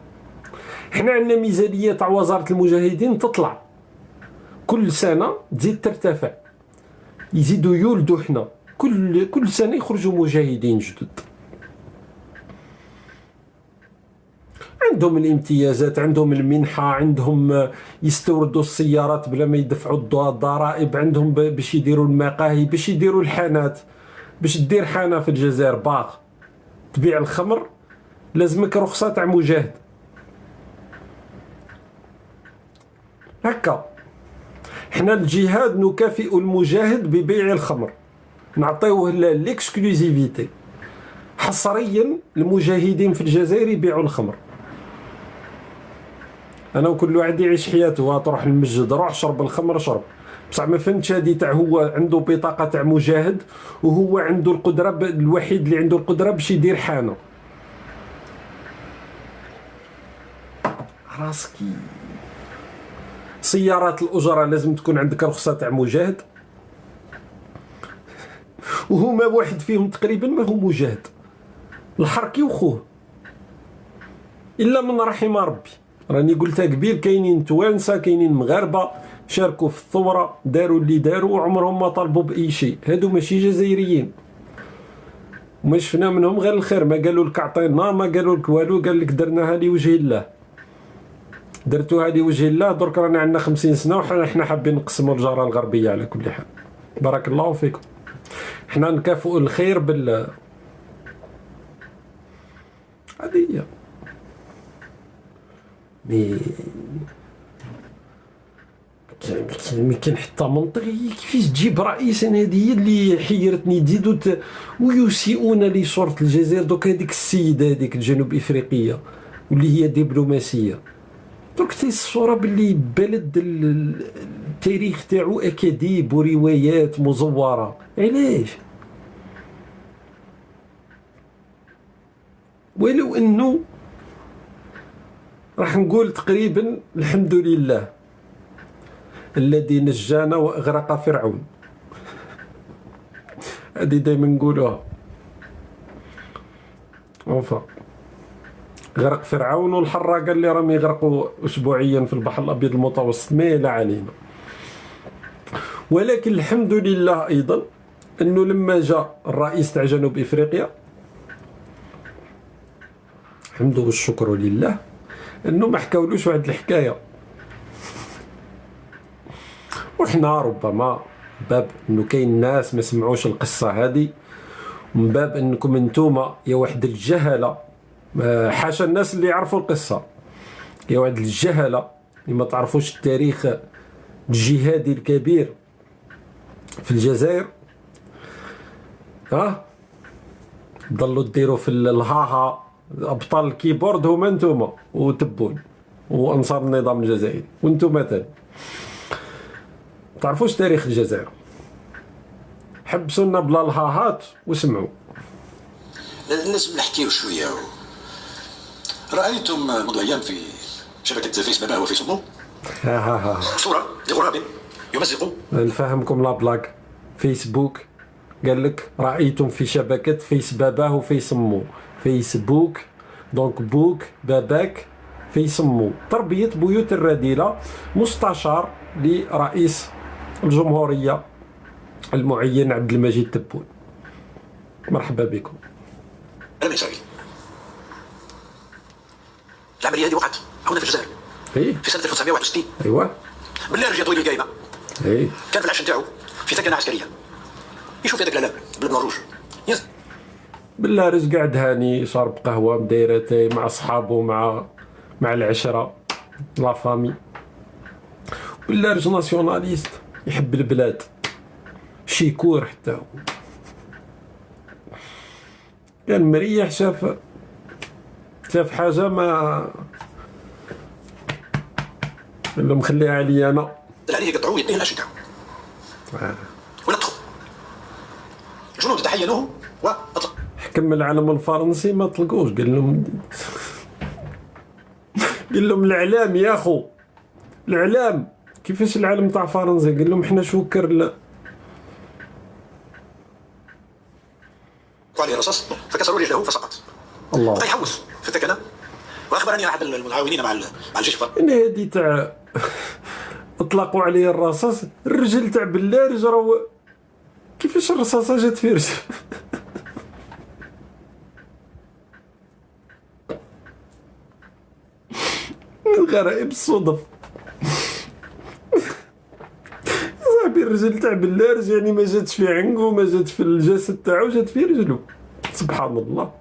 حنا عندنا ميزانية تاع وزارة المجاهدين تطلع كل سنة، تزيد ترتفع، يزيدوا يولدوا. حنا كل سنة يخرجوا مجاهدين جدد. عندهم الامتيازات، عندهم المنحة، عندهم يستوردوا السيارات بلا ما يدفعوا الضرائب، عندهم باش يديروا المقاهي، باش يديروا الحانات. باش دير حانة في الجزائر باغ تبيع الخمر لازمك رخصة تاع مجاهد. هكا حنا الجهاد نكافئ المجاهد ببيع الخمر، نعطيوه الاكسكلوزيفيتي حصريا. المجاهدين في الجزائر يبيعوا الخمر. انا وكل واحد يعيش حياته، تروح المسجد روح، شرب الخمر شرب، بصح ما فهمتش هادي تاع هو عنده بطاقه تاع مجاهد وهو عنده القدره الوحيد اللي عنده القدره باش يدير حانه. راسكي سيارات الأجرة لازم تكون عندك رخصة تاع مجاهد، وهما واحد فيهم تقريبا ما هو مجاهد، الحركي وخوه، إلا من رحم ربي. راني قلتها قبيل، كاينين توانسة كاينين مغاربة شاركوا في الثورة، داروا اللي داروا وعمرهم ما طالبوا بأي شيء، هادو ماشي جزائريين، وما شفنا منهم غير الخير، ما قالوا لك عطينا، ما قالوا لك والو، قال لك درناها لوجه الله، درتوها لوجه الله. درك رانا عندنا 50 سنة وحنا حابين نقسموا الجارة الغربية. على كل حال بارك الله فيكم، حنا نكافئوا الخير بال هذه هي. ما كان حتى منطقي. كيفاش تجيب رئيس؟ انا هذه هي اللي حيرتني. تزيدوا ويسيئون لصورة الجزائر. دوك هذيك السيدة هذيك الجنوب افريقية واللي هي دبلوماسية، درك تي الصورة باللي بلد التاريخ تاعو اكاذيب وروايات مزورة. علاش؟ ولو انه راح نقول تقريبا الحمد لله الذي نجانا واغرق فرعون. هذه دائما نقولوها. غرق فرعون والحراقه اللي راهم يغرقوا اسبوعيا في البحر الابيض المتوسط، ما لا علينا. ولكن الحمد لله ايضا انه لما جاء الرئيس تاع جنوب افريقيا، الحمد والشكر لله انه ما حكاولوش واحد الحكايه. وحنا ربما باب انه كاين ناس ما سمعوش القصه هذه، من باب انكم انتوما يا واحد الجهله، حاشا الناس اللي يعرفوا القصه، يا واحد الجهله اللي ما تعرفوش التاريخ الجهادي الكبير في الجزائر. ضلوا ديروا في الهاها ابطال الكيبورد هما انتوما وتبون وانصار النظام الجزائري، وانتم مثلا تعرفوش تاريخ الجزائر. حبسوا لنا بلا الهاهات وسمعوا. لازم نحكيو شويه. رايتم منذ ايام في شبكه فيس باباه وفيس امه صوره لغراب يمزق. نفهمكم لا بلاك. فيسبوك قال لك رايتم في شبكه فيس باباه وفيس امه. فيسبوك دونك بوك باباك فيس امه. تربيه بيوت الرذيله. مستشار لرئيس الجمهوريه المعين عبد المجيد تبون. مرحبا بكم. انا من اسرائيل. العمليه هذه وقعت هنا في الجزائر في سنه 1961. ايوه بالله طويل القايمه. كان في العش نتاعو في ثكنه عسكريه، يشوف هذاك العلام بالبن الروج. بالله رزق قاعد هاني شارب قهوه مدايرتي مع اصحابه مع العشره لا فامي. بالله رجل ناسيوناليست يحب البلاد، شيكور حتى هو. كان مريح، شاف حاجه ما قال له مخليها عليا انا. عليه يقطعوه يديه العش نتاعو ونطخوا. الجنود تحينوه واطلق. حكم العلم الفرنسي ما طلقوش، قال لهم الاعلام يا اخو، الاعلام. كيفاش العلم تاع فرنسا؟ قال لهم حنا شوكر وعليه الرصاص فكسروا رجله فسقط. الله. بقى يحوس في الثكنه. واخبرني احد المعاونين مع الجيش الفرنسي ان هذه تاع اطلقوا عليه الرصاص. الرجل تاع بلارج راهو كيفاش الرصاصه جات في رجل؟ غرائب الصدف. صاحبي الرجل تاع بلارج يعني ما جاتش في عنقو، ما جات في الجسد تاعو، جات في رجلو. سبحان الله.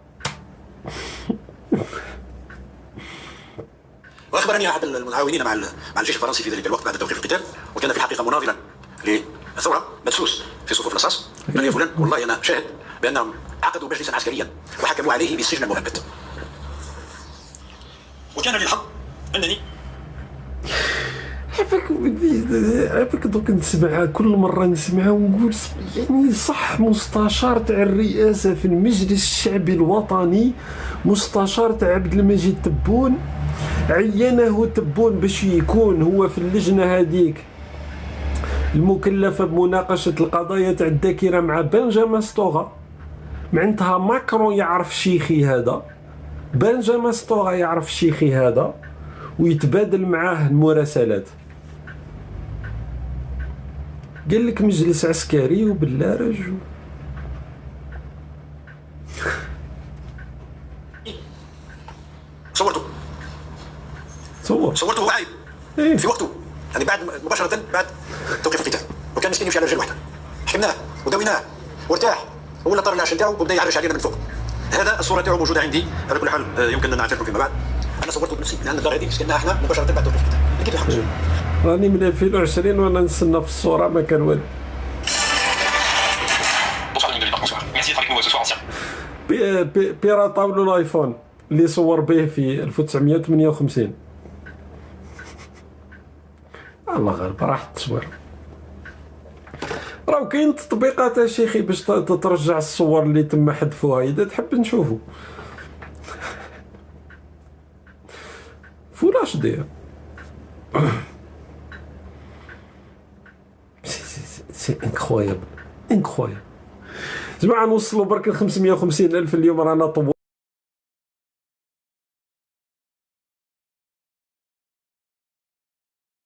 واخبرني احد المعاونين مع الجيش الفرنسي في ذلك الوقت بعد توقيف القتال، وكان في الحقيقه مناضلا للثوره مدسوس في صفوف الرصاص. قال لي فلان والله انا شاهد بانهم عقدوا مجلسا عسكريا وحكموا عليه بالسجن المؤبد. وكان للحظ انني عافاك دوك نسمعها كل مره نسمعها ونقول يعني صح. مستشار تاع الرئاسه في المجلس الشعبي الوطني، مستشار تاع عبد المجيد تبون، عينه تبون باش يكون هو في اللجنة هذيك المكلفة بمناقشة القضايا تاع الذاكرة مع بنجامين ستوغا. معناتها ماكرون يعرف شيخي هذا، بنجامين ستوغا يعرف شيخي هذا، ويتبادل معاه المراسلات. قال لك مجلس عسكري وباللارج صورته هو عايب في وقته، يعني بعد مباشرة بعد توقيف القتال، وكان مسكين يمشي على رجل واحدة. حكمناه ودويناه وارتاح، ولا طار العشاء نتاعو وبدا يعرش علينا من فوق. هذا الصورة تاعو موجودة عندي على كل حال، يمكن أن نعترف فيما بعد. أنا صورته بنفسي لأن الدار هذيك سكناها احنا مباشرة بعد توقيف القتال. كيف يحبس؟ راني من 2020 وانا نستنى في الصورة ما كان والو. بيراطا له الايفون اللي صور به في 1958. الله غالب راح التصوير. راه كاين تطبيقات اشيخي باش ترجع الصور اللي تم حذفوها اذا تحب نشوفو. فولاش دير سي انكرويابل. جماعة نوصلوا برك ل 550,000 اليوم، رانا طول.